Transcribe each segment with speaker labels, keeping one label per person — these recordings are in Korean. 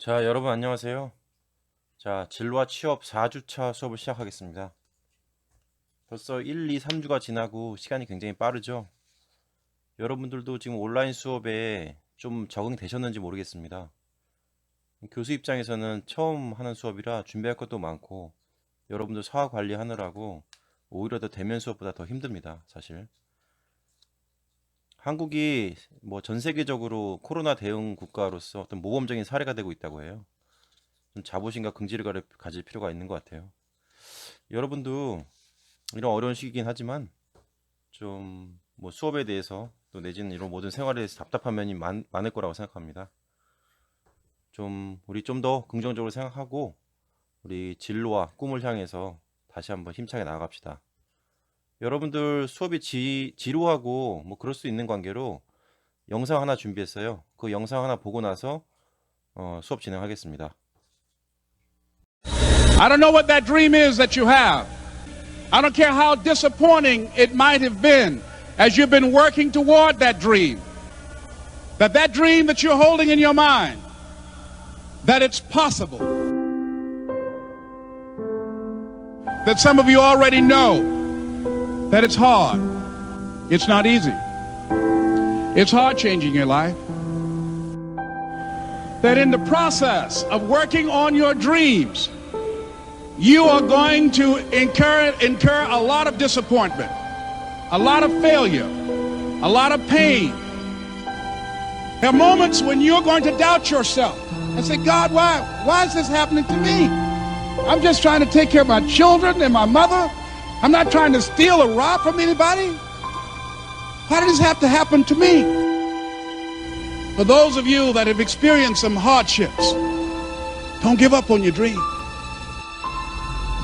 Speaker 1: 자, 여러분 안녕하세요. 자, 진로와 취업 4주차 수업을 시작하겠습니다. 벌써 1, 2, 3주가 지나고 시간이 굉장히 빠르죠? 여러분들도 지금 온라인 수업에 좀 적응되셨는지 모르겠습니다. 교수 입장에서는 처음 하는 수업이라 준비할 것도 많고 여러분들 사화 관리하느라고 오히려 더 대면 수업보다 더 힘듭니다, 사실. 한국이 뭐 전 세계적으로 코로나 대응 국가로서 어떤 모범적인 사례가 되고 있다고 해요. 좀 자부심과 긍지를 가질 필요가 있는 것 같아요. 여러분도 이런 어려운 시기이긴 하지만 좀 뭐 수업에 대해서 또 내지는 이런 모든 생활에 대해서 답답한 면이 많을 거라고 생각합니다. 우리 좀 더 긍정적으로 생각하고 우리 진로와 꿈을 향해서 다시 한번 힘차게 나아갑시다. 여러분들 수업이 지루하고 뭐 그럴 수 있는 관계로 영상 하나 준비했어요. 그 영상 하나 보고 나서 수업 진행하겠습니다.
Speaker 2: I don't know what that dream is that you have. I don't care how disappointing it might have been as you've been working toward that dream. That dream that you're holding in your mind, that it's possible. That some of you already know that it's hard. It's not easy. It's hard changing your life. That in the process of working on your dreams, you are going to incur a lot of disappointment, a lot of failure, a lot of pain. There are moments when you're going to doubt yourself and say, God, why is this happening to me? I'm just trying to take care of my children and my mother. I'm not trying to steal or rob from anybody. Why did this have to happen to me? For those of you that have experienced some hardships, don't give up on your dream.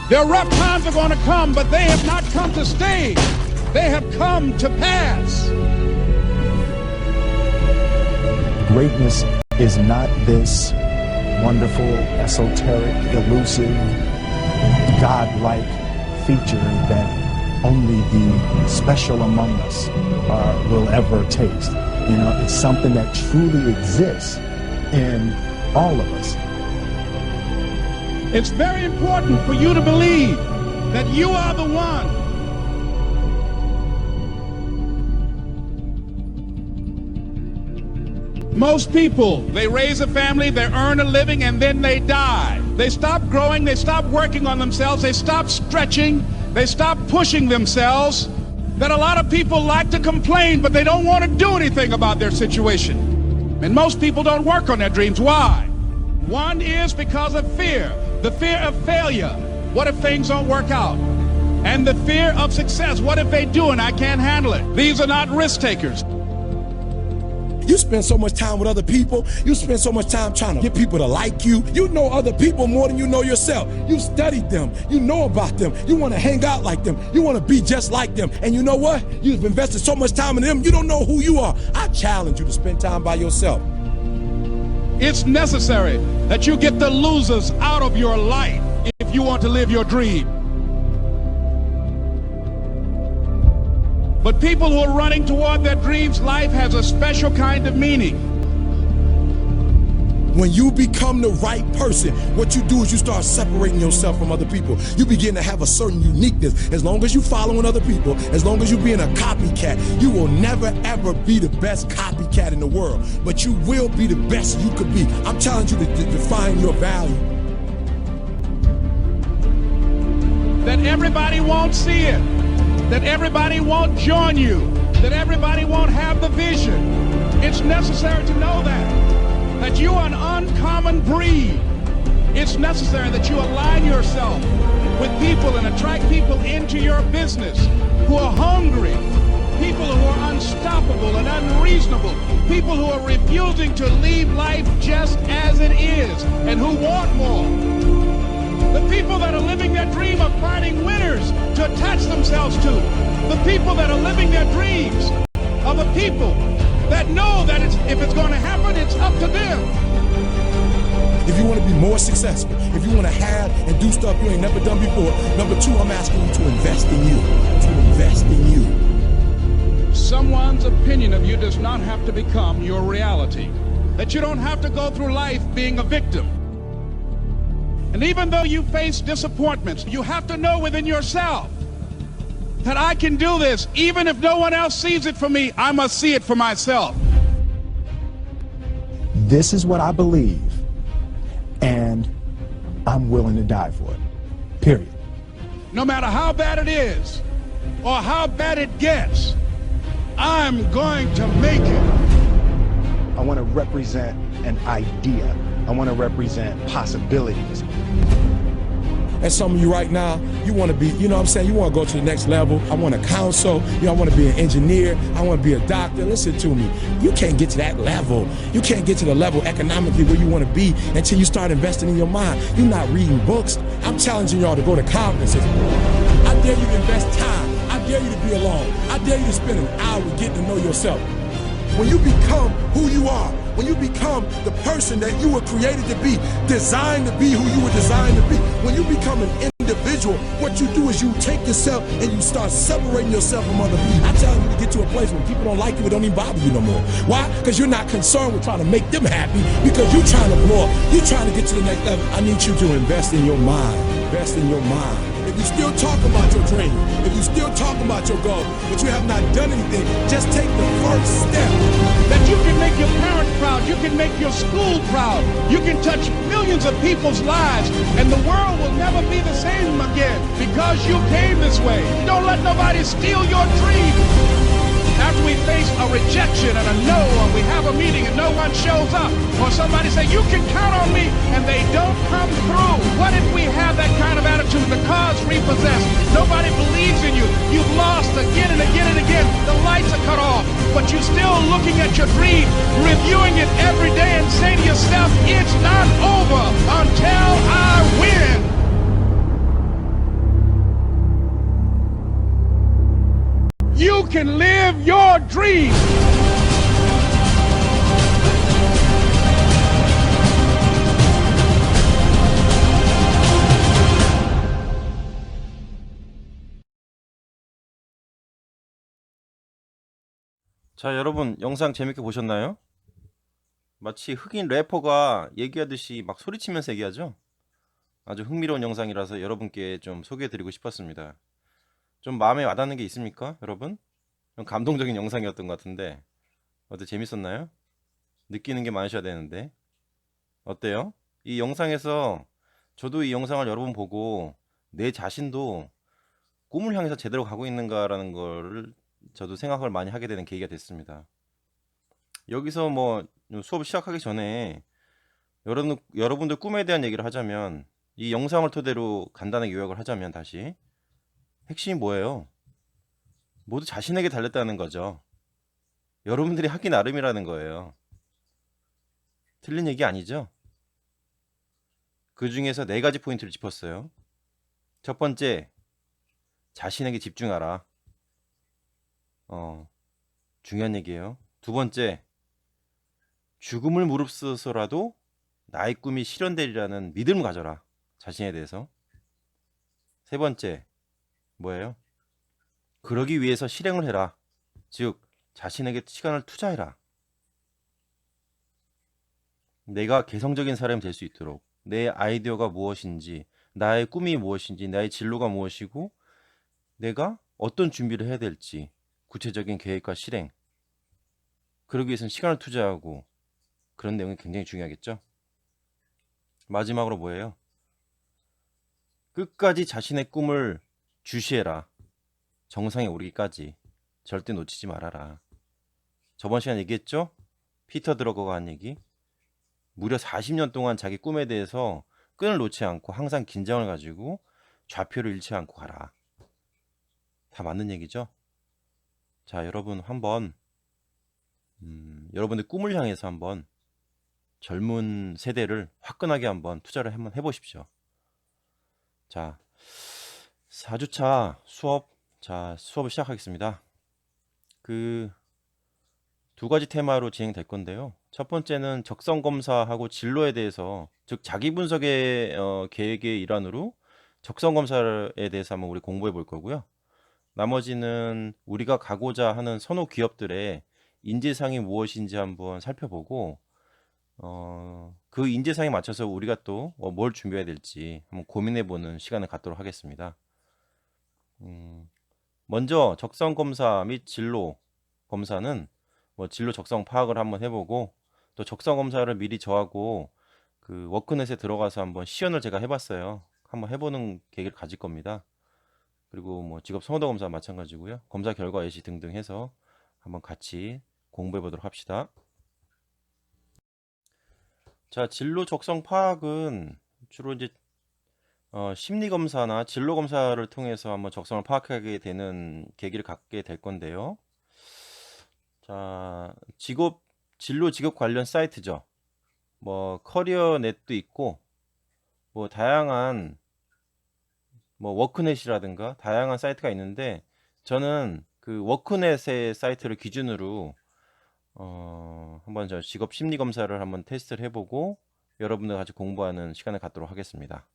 Speaker 2: There are rough times are going to come, but they have not come to stay. They have come to pass.
Speaker 3: Greatness is not this wonderful, esoteric, elusive, God-like feature that only the special among us will ever taste. You know, it's something that truly exists in all of us.
Speaker 2: It's very important for you to believe that you are the one. Most people, they raise a family, they earn a living, and then they die. They stop growing, they stop working on themselves, they stop stretching, they stop pushing themselves. That a lot of people like to complain, but they don't want to do anything about their situation. And most people don't work on their dreams. Why? One is because of fear. The fear of failure. What if things don't work out? And the fear of success. What if they do and I can't handle it? These are not risk takers.
Speaker 4: You spend so much time with other people. You spend so much time trying to get people to like you. You know other people more than you know yourself. You studied them. You know about them. You want to hang out like them. You want to be just like them. And you know what? You've invested so much time in them, you don't know who you are. I challenge you to spend time by yourself.
Speaker 2: It's necessary that you get the losers out of your life if you want to live your dream. But people who are running toward their dreams, life has a special kind of meaning.
Speaker 4: When you become the right person, what you do is you start separating yourself from other people. You begin to have a certain uniqueness. As long as you following other people, as long as you being a copycat, you will never ever be the best copycat in the world. But you will be the best you could be. I'm challenging you to define your value.
Speaker 2: That everybody won't see it. That everybody won't join you. That everybody won't have the vision. It's necessary to know that you are an uncommon breed. It's necessary that you align yourself with people and attract people into your business who are hungry, people who are unstoppable and unreasonable, people who are refusing to leave life just as it is and who want more. The people that are living their dream of finding winners to attach themselves to. The people that are living their dreams are the people that know that if it's going to happen, it's up to them.
Speaker 4: If you want to be more successful, if you want to have and do stuff you ain't never done before, number two, I'm asking you to invest in you. To invest in you.
Speaker 2: Someone's opinion of you does not have to become your reality. that you don't have to go through life being a victim. And even though you face disappointments, you have to know within yourself that I can do this. Even if no one else sees it for me, I must see it for myself.
Speaker 3: This is what I believe, and I'm willing to die for it. Period.
Speaker 2: No matter how bad it is or how bad it gets, I'm going to make it.
Speaker 3: I want to represent an idea. I want to represent possibilities.
Speaker 4: And some of you right now, you want to be, you know what I'm saying, you want to go to the next level. I want to counsel, you know, I want to be an engineer, I want to be a doctor. Listen to me. You can't get to that level. You can't get to the level economically where you want to be until you start investing in your mind. You're not reading books. I'm challenging y'all to go to conferences. I dare you to invest time. I dare you to be alone. I dare you to spend an hour getting to know yourself. When you become who you are, when you become the person that you were created to be, designed to be who you were designed to be, when you become an individual, what you do is you take yourself and you start separating yourself from other people. I tell you to get to a place where people don't like you, it don't even bother you no more. Why? Because you're not concerned with trying to make them happy, because you're trying to blow up. You're trying to get to the next level. I need you to invest in your mind. Invest in your mind. If you still talk about your dream, if you still talk about your goal, but you have not done anything, just take the first step.
Speaker 2: That you can make your parents proud, you can make your school proud, you can touch millions of people's lives, and the world will never be the same again because you came this way. Don't let nobody steal your dream. After we face a rejection and a no, or we have a meeting and no one shows up, or somebody say, you can count on me, and they don't come through. What if we have that kind of attitude? The car's repossessed. Nobody believes in you. You've lost again and again and again. The lights are cut off, but you're still looking at your dream, reviewing it every day, and say to yourself, it's not over until I win. You can live your dream.
Speaker 1: 자, 여러분 영상 재밌게 보셨나요? 마치 흑인 래퍼가 얘기하듯이 막 소리치면서 얘기하죠? 아주 흥미로운 영상이라서 여러분께 좀 소개해드리고 싶었습니다. 좀 마음에 와닿는 게 있습니까, 여러분? 좀 감동적인 영상이었던 것 같은데 어때, 재밌었나요? 느끼는 게 많으셔야 되는데 어때요? 이 영상에서 저도 이 영상을 여러 번 보고 내 자신도 꿈을 향해서 제대로 가고 있는가라는 거를 저도 생각을 많이 하게 되는 계기가 됐습니다. 여기서 뭐 수업 시작하기 전에 여러분들 꿈에 대한 얘기를 하자면, 이 영상을 토대로 간단하게 요약을 하자면, 다시 핵심이 뭐예요? 모두 자신에게 달렸다는 거죠. 여러분들이 하기 나름이라는 거예요. 틀린 얘기 아니죠? 그 중에서 4가지 포인트를 짚었어요. 첫 번째, 자신에게 집중하라. 중요한 얘기예요. 두 번째, 죽음을 무릅쓰서라도 나의 꿈이 실현되리라는 믿음을 가져라. 자신에 대해서. 세 번째, 뭐예요? 그러기 위해서 실행을 해라. 즉, 자신에게 시간을 투자해라. 내가 개성적인 사람이 될 수 있도록 내 아이디어가 무엇인지, 나의 꿈이 무엇인지, 나의 진로가 무엇이고, 내가 어떤 준비를 해야 될지, 구체적인 계획과 실행, 그러기 위해서는 시간을 투자하고, 그런 내용이 굉장히 중요하겠죠. 마지막으로 뭐예요? 끝까지 자신의 꿈을 주시해라. 정상에 오르기까지 절대 놓치지 말아라. 저번 시간에 얘기했죠? 피터 드러거가 한 얘기. 무려 40년 동안 자기 꿈에 대해서 끈을 놓지 않고 항상 긴장을 가지고 좌표를 잃지 않고 가라. 다 맞는 얘기죠? 자, 여러분 한번 여러분의 꿈을 향해서 한번 젊은 세대를 화끈하게 한번 투자를 한번 해보십시오. 자, 4주차 수업, 수업을 시작하겠습니다. 그 2가지 테마로 진행될 건데요. 첫 번째는 적성검사하고 진로에 대해서, 즉 자기분석의 계획의 일환으로 적성검사에 대해서 한번 우리 공부해 볼 거고요. 나머지는 우리가 가고자 하는 선호 기업들의 인재상이 무엇인지 한번 살펴보고, 그 인재상에 맞춰서 우리가 또 뭘 준비해야 될지 한번 고민해보는 시간을 갖도록 하겠습니다. 먼저 적성 검사 및 진로 검사는 뭐 진로 적성 파악을 한번 해보고, 또 적성 검사를 미리 저하고 그 워크넷에 들어가서 한번 시연을 제가 해봤어요. 한번 해보는 계기를 가질 겁니다. 그리고 뭐 직업 선호도 검사 마찬가지고요. 검사 결과 예시 등등 해서 한번 같이 공부해 보도록 합시다. 자, 진로 적성 파악은 주로 이제 심리 검사나 진로 검사를 통해서 한번 적성을 파악하게 되는 계기를 갖게 될 건데요. 자, 진로 직업 관련 사이트죠. 뭐 커리어넷도 있고, 뭐 다양한 뭐 워크넷이라든가 다양한 사이트가 있는데, 저는 그 워크넷의 사이트를 기준으로 한번 저 직업 심리 검사를 한번 테스트를 해보고 여러분들 같이 공부하는 시간을 갖도록 하겠습니다.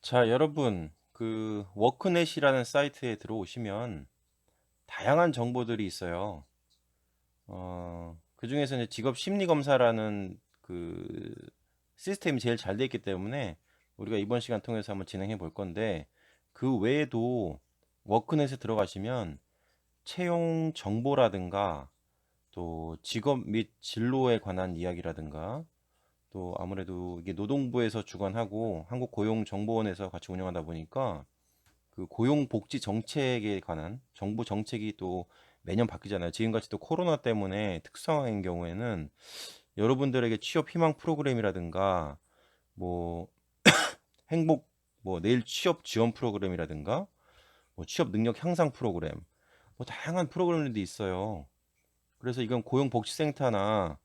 Speaker 1: 자, 여러분, 그 워크넷이라는 사이트에 들어오시면 다양한 정보들이 있어요. 그 중에서 이제 직업 심리 검사라는 그 시스템이 제일 잘 되어 있기 때문에 우리가 이번 시간 통해서 한번 진행해 볼 건데, 그 외에도 워크넷에 들어가시면 채용 정보라든가 또 직업 및 진로에 관한 이야기라든가, 또 아무래도 이게 노동부에서 주관하고 한국고용정보원에서 같이 운영하다 보니까 그 고용복지 정책에 관한 정부 정책이 또 매년 바뀌잖아요. 지금같이 또 코로나 때문에 특성화인 경우에는 여러분들에게 취업 희망 프로그램이라든가, 뭐 행복, 뭐 내일 취업 지원 프로그램이라든가, 뭐 취업 능력 향상 프로그램, 뭐 다양한 프로그램들이 있어요. 그래서 이건 고용복지센터나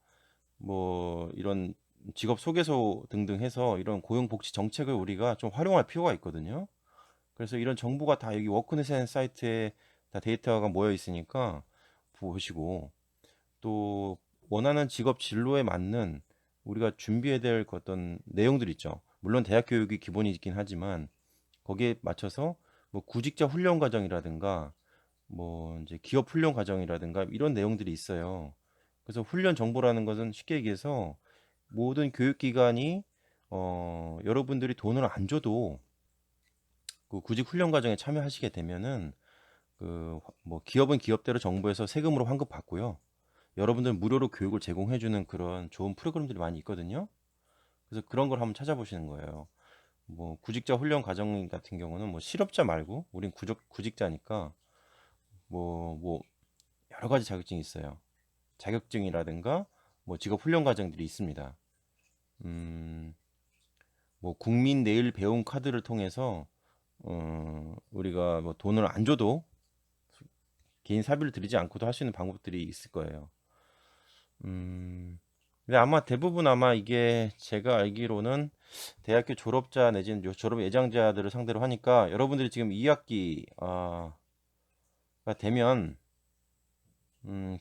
Speaker 1: 뭐 이런 직업 소개소 등등 해서 이런 고용복지 정책을 우리가 좀 활용할 필요가 있거든요. 그래서 이런 정보가 다 여기 워크넷 사이트에 다 데이터가 모여 있으니까 보시고, 또 원하는 직업 진로에 맞는 우리가 준비해야 될 어떤 내용들 있죠. 물론 대학 교육이 기본이긴 하지만 거기에 맞춰서 뭐 구직자 훈련 과정이라든가 뭐 이제 기업 훈련 과정이라든가 이런 내용들이 있어요. 그래서 훈련 정보라는 것은 쉽게 얘기해서 모든 교육기관이 여러분들이 돈을 안 줘도 그 구직 훈련 과정에 참여하시게 되면은 그 뭐 기업은 기업대로 정부에서 세금으로 환급 받고요. 여러분들 무료로 교육을 제공해주는 그런 좋은 프로그램들이 많이 있거든요. 그래서 그런 걸 한번 찾아보시는 거예요. 뭐 구직자 훈련 과정 같은 경우는 뭐 실업자 말고 우린 구직자니까 뭐 여러 가지 자격증이 있어요. 자격증이라든가 뭐 직업 훈련 과정들이 있습니다. 뭐 국민 내일 배움 카드를 통해서 우리가 뭐 돈을 안 줘도 개인 사비를 들이지 않고도 할 수 있는 방법들이 있을 거예요. 근데 아마 대부분 아마 이게 제가 알기로는 대학교 졸업자 내지는 졸업 예정자들을 상대로 하니까 여러분들이 지금 2학기가 되면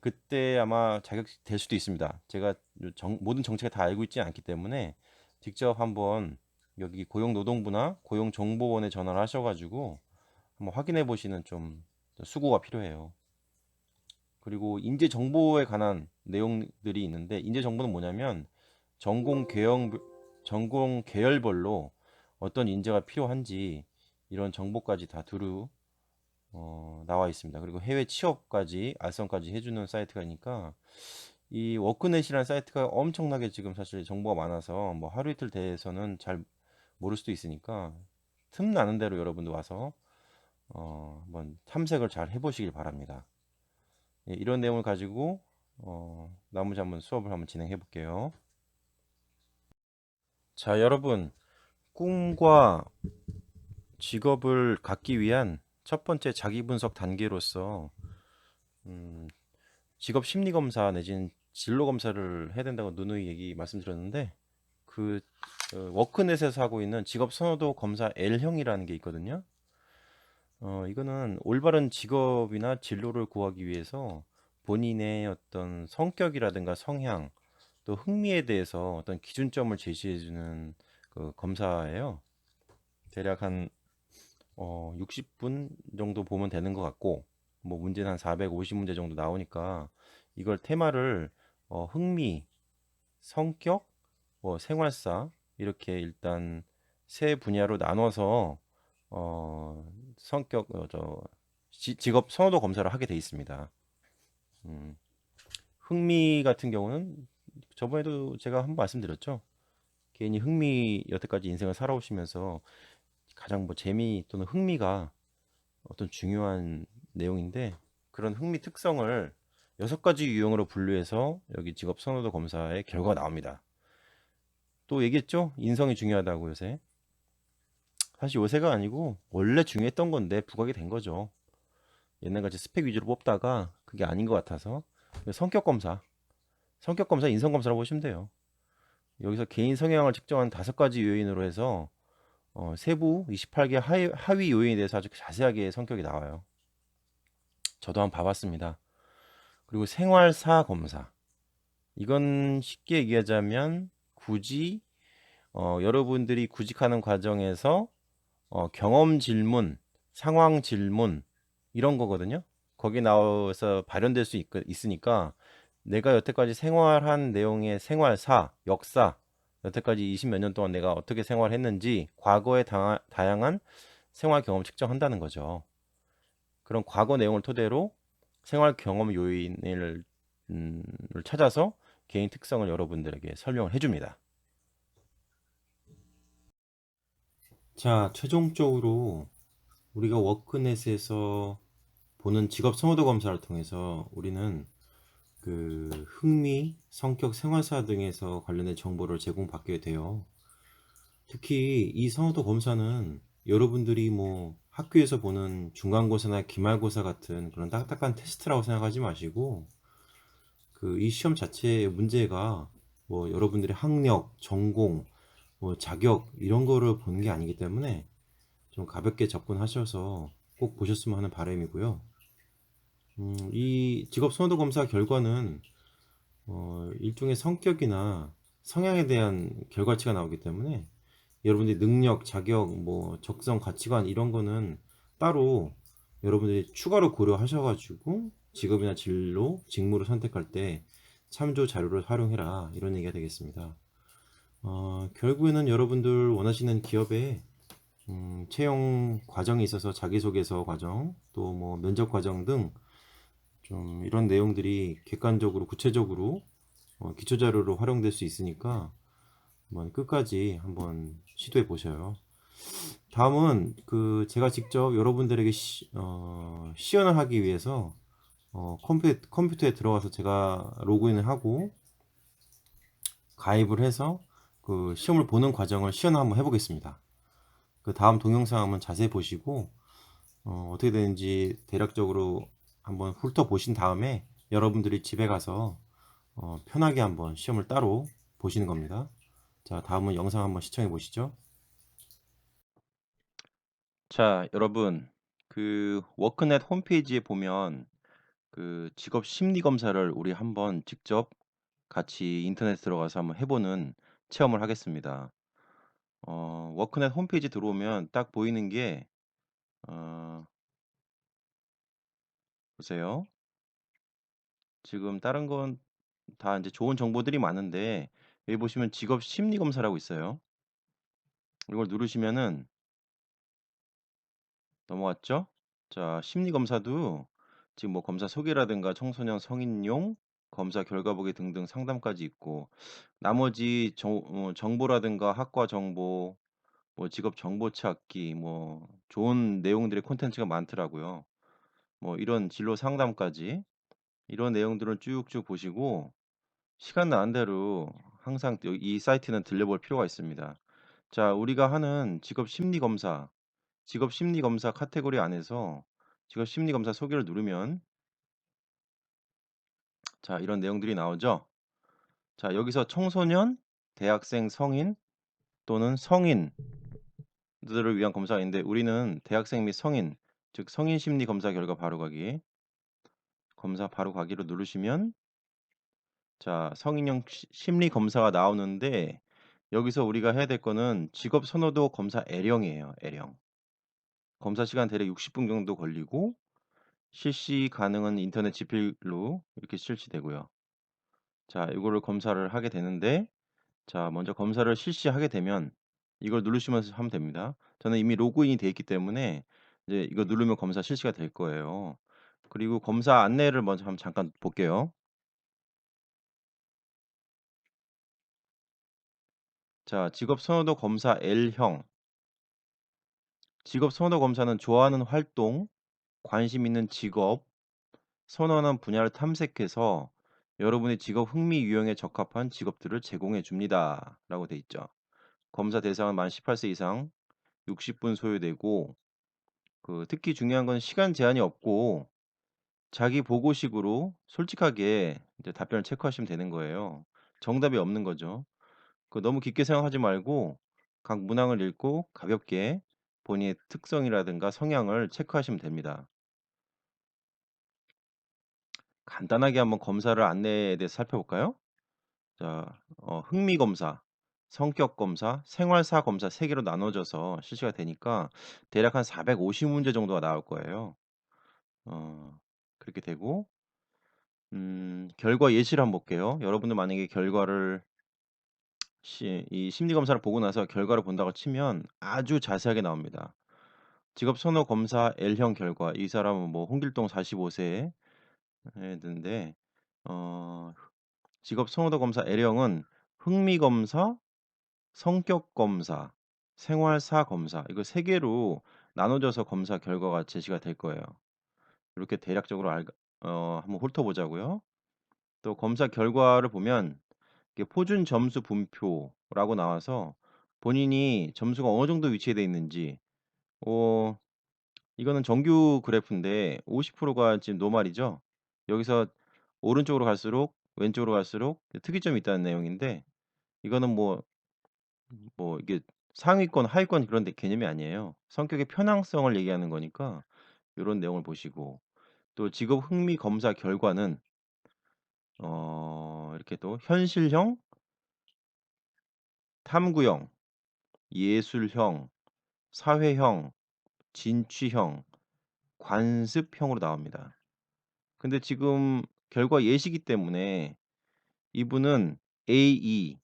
Speaker 1: 그때 아마 자격이 될 수도 있습니다. 제가 모든 정책을 다 알고 있지 않기 때문에 직접 한번 여기 고용노동부나 고용정보원에 전화를 하셔가지고 한번 확인해 보시는 좀 수고가 필요해요. 그리고 인재 정보에 관한 내용들이 있는데, 인재 정보는 뭐냐면 전공 계열별로 어떤 인재가 필요한지 이런 정보까지 다 두루 나와 있습니다. 그리고 해외 취업까지 알선까지 해주는 사이트가니까 이 워크넷이라는 사이트가 엄청나게 지금 사실 정보가 많아서 뭐 하루 이틀 대해서는 잘 모를 수도 있으니까 틈 나는 대로 여러분들 와서 한번 탐색을 잘 해보시길 바랍니다. 예, 이런 내용을 가지고 나머지 한번 수업을 한번 진행해 볼게요. 자, 여러분, 꿈과 직업을 갖기 위한 첫 번째 자기 분석 단계로서 직업 심리 검사 내지는 진로 검사를 해야 된다고 누누이 말씀드렸는데, 그 워크넷에서 하고 있는 직업 선호도 검사 L형이라는 게 있거든요. 이거는 올바른 직업이나 진로를 구하기 위해서 본인의 어떤 성격이라든가 성향, 또 흥미에 대해서 어떤 기준점을 제시해주는 그 검사예요. 대략 한 60분 정도 보면 되는 것 같고, 뭐 문제는 한 450문제 정도 나오니까 이걸 테마를 흥미, 성격, 뭐 생활사 이렇게 일단 세 분야로 나눠서 성격 직업 선호도 검사를 하게 돼 있습니다. 흥미 같은 경우는 저번에도 제가 한번 말씀드렸죠. 개인이 흥미 여태까지 인생을 살아오시면서 가장 뭐 재미 또는 흥미가 어떤 중요한 내용인데 그런 흥미 특성을 6가지 유형으로 분류해서 여기 직업 선호도 검사의 결과가 나옵니다. 또 얘기했죠? 인성이 중요하다고 요새. 사실 요새가 아니고 원래 중요했던 건데 부각이 된 거죠. 옛날같이 스펙 위주로 뽑다가 그게 아닌 것 같아서 성격 검사, 인성 검사라고 보시면 돼요. 여기서 개인 성향을 측정한 5가지 요인으로 해서 세부 28개 하위 요인에 대해서 아주 자세하게 성격이 나와요. 저도 한번 봐봤습니다. 그리고 생활사 검사. 이건 쉽게 얘기하자면 굳이 여러분들이 구직하는 과정에서 경험 질문, 상황 질문 이런 거거든요. 거기 나와서 발현될 수 있으니까 내가 여태까지 생활한 내용의 생활사, 역사, 여태까지 20 몇 년 동안 내가 어떻게 생활했는지 과거의 다양한 생활 경험 측정한다는 거죠. 그런 과거 내용을 토대로 생활 경험 요인을 찾아서 개인 특성을 여러분들에게 설명을 해줍니다. 자, 최종적으로 우리가 워크넷에서 보는 직업 선호도 검사를 통해서 우리는 그 흥미, 성격, 생활사 등에서 관련된 정보를 제공받게 돼요. 특히 이 선호도 검사는 여러분들이 뭐 학교에서 보는 중간고사나 기말고사 같은 그런 딱딱한 테스트라고 생각하지 마시고 그 이 시험 자체의 문제가 뭐 여러분들의 학력, 전공, 뭐 자격 이런 거를 보는 게 아니기 때문에 좀 가볍게 접근하셔서 꼭 보셨으면 하는 바람이고요. 이 직업 선호도 검사 결과는 일종의 성격이나 성향에 대한 결과치가 나오기 때문에 여러분들의 능력, 자격, 뭐 적성, 가치관 이런 거는 따로 여러분들이 추가로 고려하셔가지고 직업이나 진로, 직무를 선택할 때 참조 자료를 활용해라 이런 얘기가 되겠습니다. 결국에는 여러분들 원하시는 기업에 채용 과정에 있어서 자기소개서 과정, 또 뭐 면접 과정 등 좀 이런 내용들이 객관적으로 구체적으로 기초자료로 활용될 수 있으니까 한번 끝까지 한번 시도해 보셔요. 다음은 그 제가 직접 여러분들에게 시연을 하기 위해서 컴퓨터에 들어가서 제가 로그인을 하고 가입을 해서 그 시험을 보는 과정을 시연을 한번 해보겠습니다. 그 다음 동영상 한번 자세히 보시고 어떻게 되는지 대략적으로 한번 훑어보신 다음에 여러분들이 집에 가서 편하게 한번 시험을 따로 보시는 겁니다. 자, 다음은 영상 한번 시청해 보시죠. 자, 여러분, 그 워크넷 홈페이지에 보면 그 직업 심리 검사를 우리 한번 직접 같이 인터넷 들어가서 한번 해보는 체험을 하겠습니다. 워크넷 홈페이지 들어오면 딱 보이는 게 보세요. 지금 다른 건 다 이제 좋은 정보들이 많은데 여기 보시면 직업 심리 검사라고 있어요. 이걸 누르시면은 넘어왔죠? 자, 심리 검사도 지금 뭐 검사 소개라든가 청소년 성인용 검사 결과 보기 등등 상담까지 있고 나머지 정보라든가 학과 정보, 뭐 직업 정보 찾기, 뭐 좋은 내용들의 콘텐츠가 많더라고요. 뭐 이런 진로 상담까지 이런 내용들을 쭉쭉 보시고 시간 나는 대로 항상 이 사이트는 들려볼 필요가 있습니다. 자, 우리가 하는 직업 심리 검사 카테고리 안에서 직업 심리 검사 소개를 누르면 자, 이런 내용들이 나오죠. 자, 여기서 청소년, 대학생, 성인 또는 성인들을 위한 검사인데 우리는 대학생 및 성인, 즉 성인 심리 검사 결과 바로가기 검사 바로가기로 누르시면 자, 성인용 심리 검사가 나오는데 여기서 우리가 해야 될 거는 직업 선호도 검사 L형이에요. L형. 검사 시간 대략 60분 정도 걸리고 실시 가능한 인터넷 지필로 이렇게 실시되고요. 자, 이거를 검사를 하게 되는데, 자, 먼저 검사를 실시하게 되면 이걸 누르시면서 하면 됩니다. 저는 이미 로그인이 돼 있기 때문에 이제 이거 누르면 검사 실시가 될 거예요. 그리고 검사 안내를 먼저 한번 잠깐 볼게요. 자, 직업 선호도 검사 L형. 직업 선호도 검사는 좋아하는 활동, 관심 있는 직업, 선호하는 분야를 탐색해서 여러분의 직업 흥미 유형에 적합한 직업들을 제공해 줍니다. 라고 돼 있죠. 검사 대상은 만 18세 이상 60분 소요되고, 특히 중요한 건 시간 제한이 없고 자기 보고식으로 솔직하게 이제 답변을 체크하시면 되는 거예요. 정답이 없는 거죠. 너무 깊게 생각하지 말고 각 문항을 읽고 가볍게 본인의 특성이라든가 성향을 체크하시면 됩니다. 간단하게 한번 검사를 안내에 대해서 살펴볼까요? 자, 흥미 검사, 성격 검사, 생활사 검사 3개로 나눠져서 실시가 되니까 대략 한 450문제 정도가 나올 거예요. 그렇게 되고, 결과 예시를 한번 볼게요. 여러분들 만약에 결과를 이 심리 검사를 보고 나서 결과를 본다고 치면 아주 자세하게 나옵니다. 직업 선호 검사 L형 결과. 이 사람은 뭐 홍길동 45세 했는데, 어, 직업 선호도 검사 L형은 흥미 검사, 성격 검사, 생활사 검사 이거 3개로 나눠져서 검사 결과가 제시가 될 거예요. 이렇게 대략적으로 한번 훑어보자고요. 또 검사 결과를 보면 이게 포준 점수 분표라고 나와서 본인이 점수가 어느 정도 위치해 있는지, 어, 이거는 정규 그래프인데 50%가 지금 노말이죠. 여기서 오른쪽으로 갈수록 왼쪽으로 갈수록 특이점이 있다는 내용인데, 이거는 뭐 이게 상위권, 하위권 그런 개념이 아니에요. 성격의 편향성을 얘기하는 거니까 이런 내용을 보시고, 또 직업 흥미 검사 결과는 이렇게 또 현실형, 탐구형, 예술형, 사회형, 진취형, 관습형으로 나옵니다. 근데 지금 결과 예시기 때문에 이분은 A2,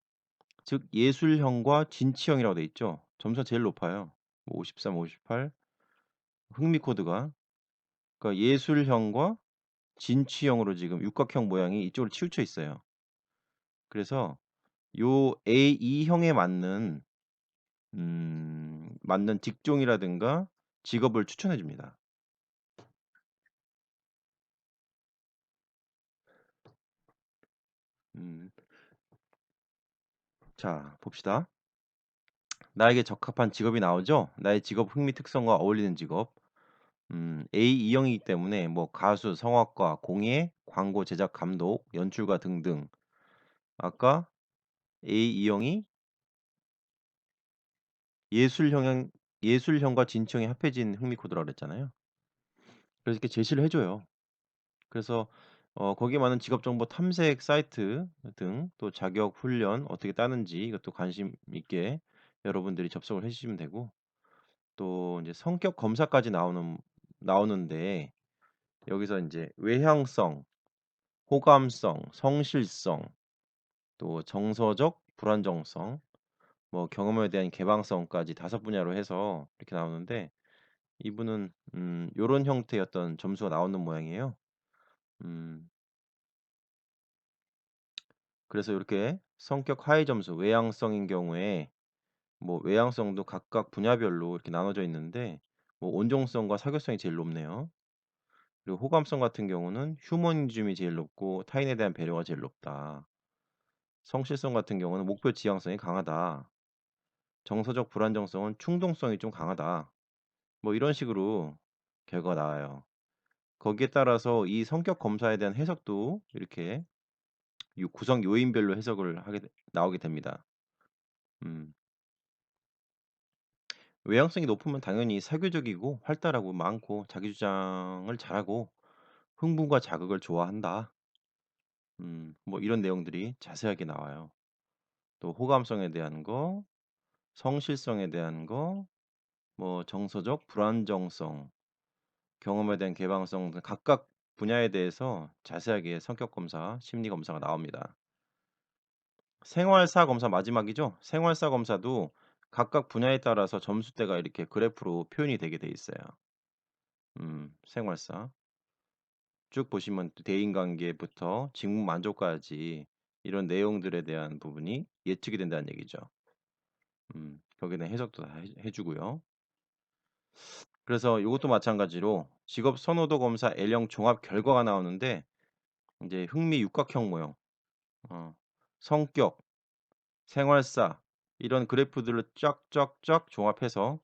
Speaker 1: 즉 예술형과 진취형이라고 돼 있죠. 점수가 제일 높아요. 53, 58. 흥미 코드가. 그러니까 예술형과 진취형으로 지금 육각형 모양이 이쪽으로 치우쳐 있어요. 그래서 요 A2형에 맞는 직종이라든가 직업을 추천해 줍니다. 음, 자, 봅시다. 나에게 적합한 직업이 나오죠? 나의 직업 흥미 특성과 어울리는 직업. A2형이기 때문에 뭐 가수, 성악가, 공예, 광고 제작 감독, 연출가 등등. 아까 A2형이 예술형과 진취형이 합해진 흥미 코드라고 그랬잖아요. 그래서 이렇게 제시를 해줘요. 그래서 거기에 많은 직업 정보 탐색 사이트 등 또 자격 훈련 어떻게 따는지 이것도 관심 있게 여러분들이 접속을 해주시면 되고, 또 이제 성격 검사까지 나오는데 여기서 이제 외향성, 호감성, 성실성, 또 정서적 불안정성, 뭐 경험에 대한 개방성까지 5분야로 해서 이렇게 나오는데, 이분은 요런 형태의 어떤 점수가 나오는 모양이에요. 음, 그래서 이렇게 성격 하위 점수, 외향성인 경우에 뭐 외향성도 각각 분야별로 이렇게 나눠져 있는데, 뭐 온정성과 사교성이 제일 높네요. 그리고 호감성 같은 경우는 휴머니즘이 제일 높고 타인에 대한 배려가 제일 높다. 성실성 같은 경우는 목표 지향성이 강하다. 정서적 불안정성은 충동성이 좀 강하다. 뭐 이런 식으로 결과가 나와요. 거기에 따라서 이 성격 검사에 대한 해석도 이렇게 구성 요인별로 해석을 나오게 됩니다. 음, 외향성이 높으면 당연히 사교적이고 활달하고 많고 자기 주장을 잘하고 흥분과 자극을 좋아한다. 뭐 이런 내용들이 자세하게 나와요. 또 호감성에 대한 거, 성실성에 대한 거, 뭐 정서적 불안정성, 경험에 대한 개방성 등 각각 분야에 대해서 자세하게 성격 검사, 심리 검사가 나옵니다. 생활사 검사 마지막이죠. 생활사 검사도 각각 분야에 따라서 점수대가 이렇게 그래프로 표현이 되게 돼 있어요. 생활사. 쭉 보시면 대인관계부터 직무 만족까지 이런 내용들에 대한 부분이 예측이 된다는 얘기죠. 거기에 대한 해석도 다 해주고요. 그래서 이것도 마찬가지로 직업 선호도 검사 L형 종합 결과가 나오는데 이제 흥미 육각형 모형, 성격, 생활사 이런 그래프들을 쫙쫙쫙 종합해서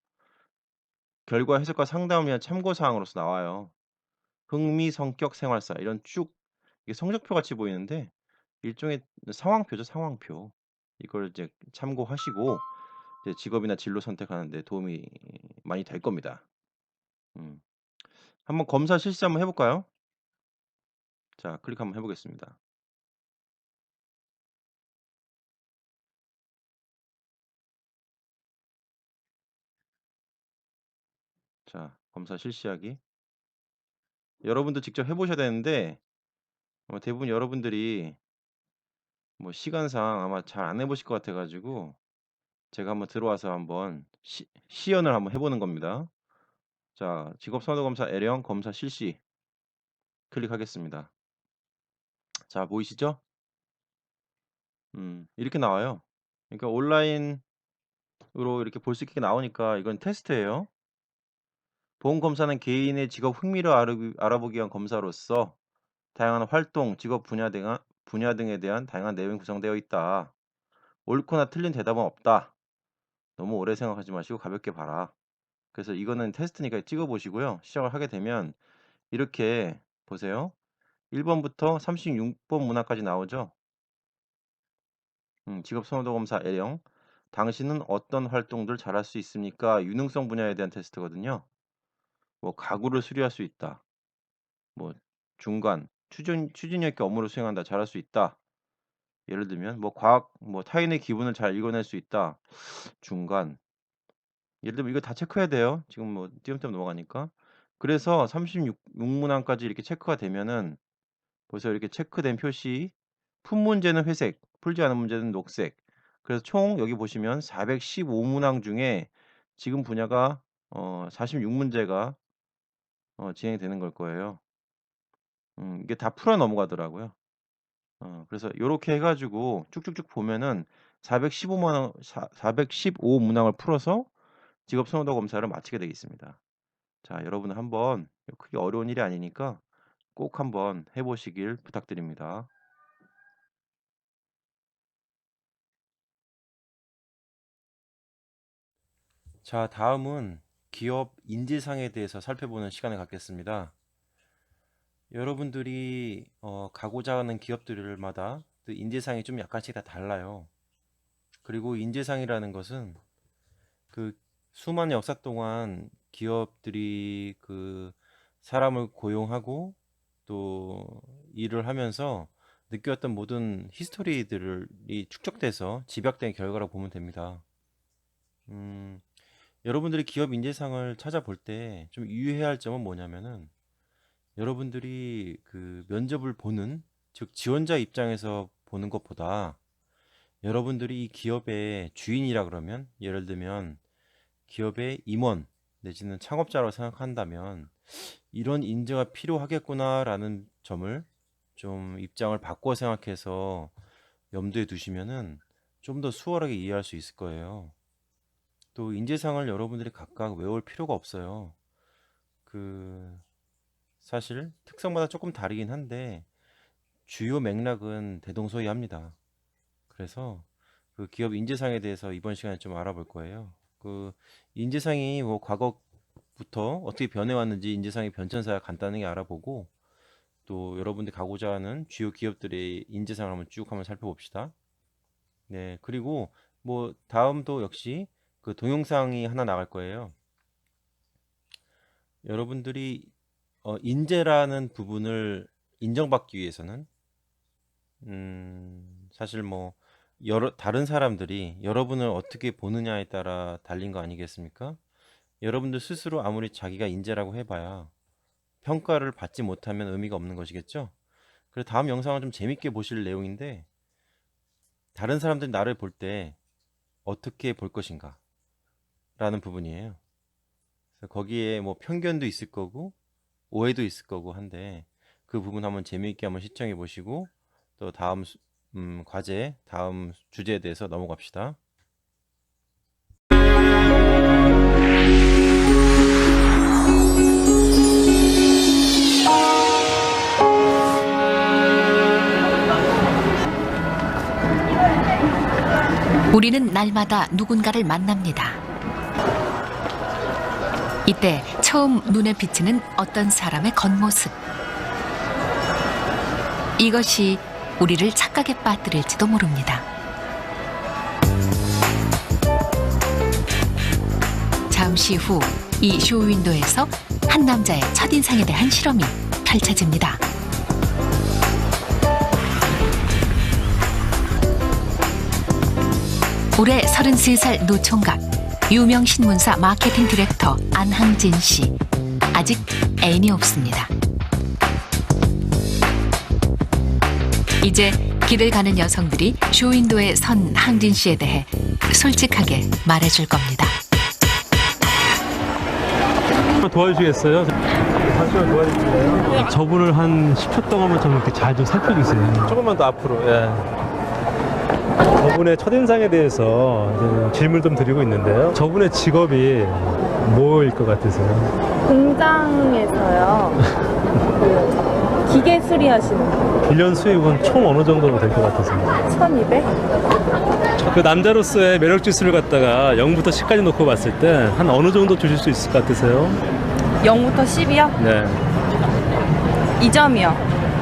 Speaker 1: 결과 해석과 상담을 위한 참고 사항으로서 나와요. 흥미, 성격, 생활사 이런 쭉 이게 성적표 같이 보이는데 일종의 상황표죠, 상황표. 이걸 이제 참고하시고 이제 직업이나 진로 선택하는 데 도움이 많이 될 겁니다. 음. 한번 검사 실시 한번 해 볼까요? 자, 클릭 한번 해 보겠습니다. 자, 검사 실시하기. 여러분도 직접 해 보셔야 되는데 대부분 여러분들이 뭐 시간상 아마 잘 안 해 보실 것 같아 가지고 제가 한번 들어와서 한번 시연을 한번 해 보는 겁니다. 자, 직업 선호 검사 L형 검사 실시 클릭하겠습니다. 자, 보이시죠? 이렇게 나와요. 그러니까 온라인으로 이렇게 볼 수 있게 나오니까 이건 테스트예요. 보험 검사는 개인의 직업 흥미를 알아보기 위한 검사로서 다양한 활동, 직업 분야 등에 대한 다양한 내용이 구성되어 있다. 옳거나 틀린 대답은 없다. 너무 오래 생각하지 마시고 가볍게 봐라. 그래서 이거는 테스트니까 찍어 보시고요. 시작을 하게 되면 이렇게 보세요. 1번부터 36번 문항까지 나오죠. 직업 선호도 검사 L형. 당신은 어떤 활동들 잘할 수 있습니까? 유능성 분야에 대한 테스트거든요. 뭐 가구를 수리할 수 있다. 뭐 중간 추진력 있게 업무를 수행한다. 잘할 수 있다. 예를 들면 뭐 과학 뭐 타인의 기분을 잘 읽어낼 수 있다. 중간. 예를 들면 이거 다 체크해야 돼요. 지금 뭐 띄엄띄엄 넘어가니까. 그래서 36문항까지 이렇게 체크가 되면은 벌써 이렇게 체크된 표시 푼 문제는 회색, 풀지 않은 문제는 녹색. 그래서 총 여기 보시면 415문항 중에 지금 분야가 46문제가 진행이 되는 걸 거예요. 이게 다 풀어 넘어가더라고요. 그래서 요렇게 해 가지고 쭉쭉쭉 보면은 415문항을 풀어서 직업 선호도 검사를 마치게 되어 있습니다. 자, 여러분은 한번 크게 어려운 일이 아니니까 꼭 한번 해 보시길 부탁드립니다. 자, 다음은 기업 인지상에 대해서 살펴보는 시간을 갖겠습니다. 여러분들이 가고자 하는 기업들마다 그 인지상이 좀 약간씩 다 달라요. 그리고 인지상이라는 것은 그 수많은 역사 동안 기업들이 그 사람을 고용하고 또 일을 하면서 느꼈던 모든 히스토리들이 축적돼서 집약된 결과라고 보면 됩니다. 음, 여러분들이 기업 인재상을 찾아볼 때 좀 유의해야 할 점은 뭐냐면은 여러분들이 그 면접을 보는 즉 지원자 입장에서 보는 것보다 여러분들이 이 기업의 주인이라 그러면 예를 들면 기업의 임원 내지는 창업자라고 생각한다면 이런 인재가 필요하겠구나라는 점을 좀 입장을 바꿔 생각해서 염두에 두시면은 좀 더 수월하게 이해할 수 있을 거예요. 또 인재상을 여러분들이 각각 외울 필요가 없어요. 그 사실 특성마다 조금 다르긴 한데 주요 맥락은 대동소이합니다. 그래서 그 기업 인재상에 대해서 이번 시간에 좀 알아볼 거예요. 그 인재상이 뭐 과거부터 어떻게 변해왔는지 인재상의 변천사 간단하게 알아보고 또 여러분들이 가고자 하는 주요 기업들의 인재상을 한번 쭉 한번 살펴봅시다. 네, 그리고 뭐 다음도 역시 그 동영상이 하나 나갈 거예요. 여러분들이 인재라는 부분을 인정받기 위해서는 사실 뭐 여러 다른 사람들이 여러분을 어떻게 보느냐에 따라 달린 거 아니겠습니까? 여러분들 스스로 아무리 자기가 인재라고 해봐야 평가를 받지 못하면 의미가 없는 것이겠죠. 그래서 다음 영상은 좀 재밌게 보실 내용인데, 다른 사람들이 나를 볼 때 어떻게 볼 것인가 라는 부분이에요. 그래서 거기에 뭐 편견도 있을 거고 오해도 있을 거고 한데, 그 부분 한번 재미있게 한번 시청해 보시고 또 다음 과제, 다음 주제에 대해서 넘어갑시다.
Speaker 5: 우리는 날마다 누군가를 만납니다. 이때 처음 눈에 비치는 어떤 사람의 겉모습. 이것이 우리를 착각에 빠뜨릴지도 모릅니다. 잠시 후 이 쇼윈도에서 한 남자의 첫인상에 대한 실험이 펼쳐집니다. 올해 33살 노총각, 유명 신문사 마케팅 디렉터 안항진 씨. 아직 애인이 없습니다. 이제 길을 가는 여성들이 쇼윈도에 선 항진 씨에 대해 솔직하게 말해줄 겁니다.
Speaker 6: 도와주시겠어요? 잠시만 도와주실래요? 저분을 한 10초 동안만 좀 이렇게 잘 좀 살펴주세요. 조금만 더 앞으로. 예. 저분의 첫인상에 대해서 이제 질문 좀 드리고 있는데요. 저분의 직업이 뭐일 것 같으세요?
Speaker 7: 공장에서요. 그 기계 수리하시는 분.
Speaker 6: 1년 수입은 총 어느 정도로 될 것 같으세요?
Speaker 7: 1200?
Speaker 6: 그 남자로서의 매력 지수를 갖다가 0부터 10까지 놓고 봤을 때 한 어느 정도 주실 수 있을 것 같으세요?
Speaker 7: 0부터 10이요?
Speaker 6: 네.
Speaker 7: 2점이요.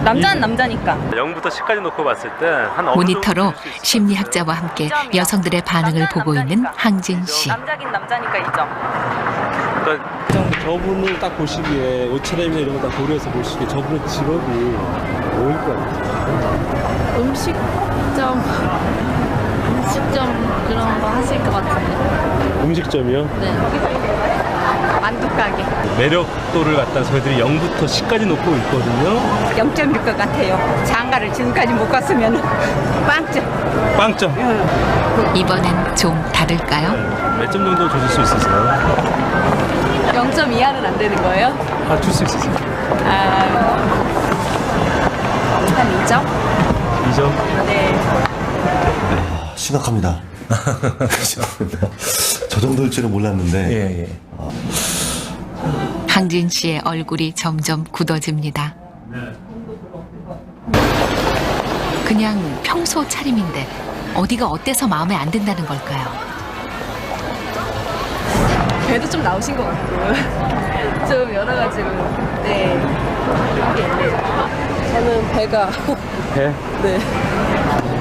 Speaker 7: 남자는 남자니까.
Speaker 6: 0부터 10까지 놓고 봤을 때 한 어느
Speaker 5: 모니터로
Speaker 6: 정도 주실 수 있을 것
Speaker 5: 심리학자와 함께 여성들의 반응을 보고 있는 항진 씨.
Speaker 7: 남자긴 남자니까 2점.
Speaker 6: 그러니까 저분을 딱 보시기에 옷차림이나 이런 거 다 고려해서 보시기에 저분의 직업이 뭐일 것 같아요?
Speaker 8: 음식점 그런 거 하실 것 같은데.
Speaker 6: 음식점이요?
Speaker 8: 네. 만두 가게.
Speaker 6: 매력도를 갖다 저희들이 0부터 10까지 놓고 있거든요.
Speaker 7: 0점일 것 같아요. 장가를 지금까지 못 갔으면 빵점.
Speaker 6: 빵점.
Speaker 5: 이번엔 좀 다를까요?
Speaker 6: 몇 점 정도 주실 수 있으세요?
Speaker 7: 0점 이하는 안 되는 거예요?
Speaker 6: 아, 줄 수 있으세요.
Speaker 7: 한 2점?
Speaker 6: 2점?
Speaker 7: 네.
Speaker 9: 심각합니다. 저 정도일 줄은 몰랐는데.
Speaker 5: 항진 씨의 얼굴이 점점 굳어집니다. 그냥 평소 차림인데 어디가 어때서 마음에 안 든다는 걸까요?
Speaker 7: 배도 좀 나오신 것 같고 좀 여러 가지로 네. 저는 배가
Speaker 6: 배?
Speaker 7: 네.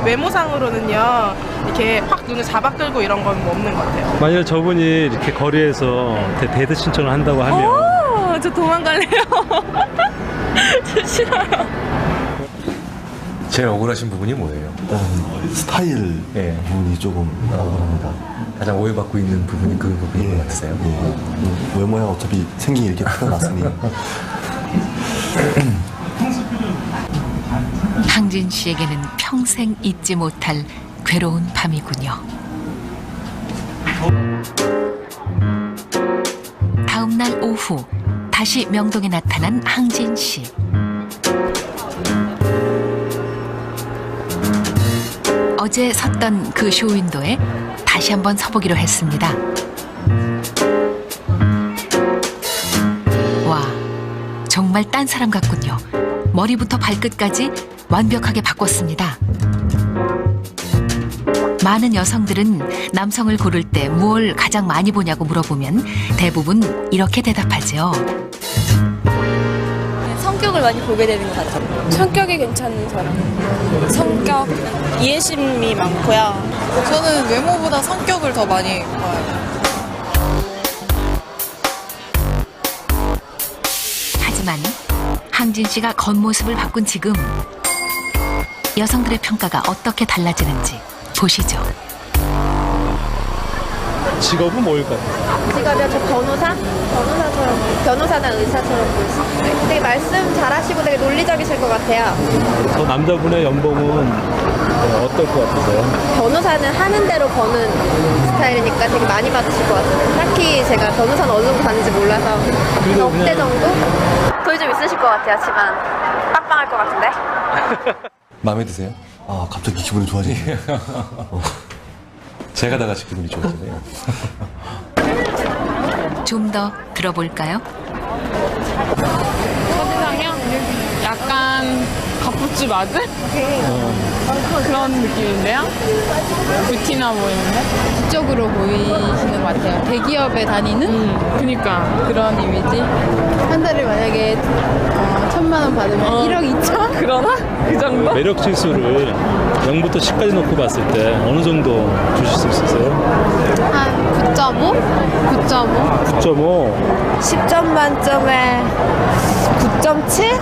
Speaker 10: 외모상으로는요 이렇게 확 눈을 잡아끌고 이런 건 뭐 없는 것 같아요.
Speaker 6: 만약에 저분이 이렇게 거리에서 데이트 신청을 한다고 하면
Speaker 10: 오, 저 도망갈래요. 저 싫어요.
Speaker 11: 제일 억울하신 부분이 뭐예요?
Speaker 9: 일단 스타일 부분이 조금 억울합니다.
Speaker 11: 가장 오해받고 있는 부분이 그 부분인 것 같으세요?
Speaker 9: 외모야 어차피 생긴 이렇게 태어났으니.
Speaker 5: 항진 씨에게는 평생 잊지 못할 괴로운 밤이군요. 다음 날 오후 다시 명동에 나타난 항진 씨. 어제 섰던 그 쇼윈도에 다시 한번 서보기로 했습니다. 와, 정말 딴 사람 같군요. 머리부터 발끝까지 완벽하게 바꿨습니다. 많은 여성들은 남성을 고를 때 무엇을 가장 많이 보냐고 물어보면 대부분 이렇게 대답하죠.
Speaker 7: 성격을 많이 보게 되는 것 같아요.
Speaker 8: 성격이 괜찮은 사람. 성격, 이해심이 많고요. 저는 외모보다 성격을 더 많이 봐요.
Speaker 5: 하지만 항진 씨가 겉모습을 바꾼 지금 여성들의 평가가 어떻게 달라지는지 보시죠.
Speaker 6: 직업은 뭐일 것 같아요?
Speaker 12: 직업이요? 저 변호사? 변호사나 의사처럼 보이시는데 되게 말씀 잘하시고 되게 논리적이실 것 같아요.
Speaker 6: 저 남자분의 연봉은 어떨 것 같으세요?
Speaker 12: 변호사는 하는 대로 버는 스타일이니까 되게 많이 받으실 것 같아요. 딱히 제가 변호사는 어느 정도 받는지 몰라서 억대 정도? 돈이 좀 있으실 것 같아요. 집안 빵빵할 것 같은데?
Speaker 11: 마음에 드세요?
Speaker 9: 아, 갑자기 기분이 좋아지네요.
Speaker 11: 제가 다 같이 기분이 좋아지네요.
Speaker 5: 좀 더 들어볼까요?
Speaker 8: 첫인상이요? 약간 갑부치 맞은? 그런 느낌인데요? 부티나 보이는데?
Speaker 13: 지적으로 보이시는 것 같아요. 대기업에 다니는?
Speaker 8: 그니까.
Speaker 13: 그런 이미지. 한 달에 만약에 1,000만 원 받으면 1억 2천?
Speaker 8: 그러나? 그 정도?
Speaker 6: 매력 지수를 0부터 10까지 놓고 봤을 때 어느 정도 주실 수 있으세요?
Speaker 13: 한 9.5? 9.5?
Speaker 6: 9.5?
Speaker 12: 10점 만점에 9.7?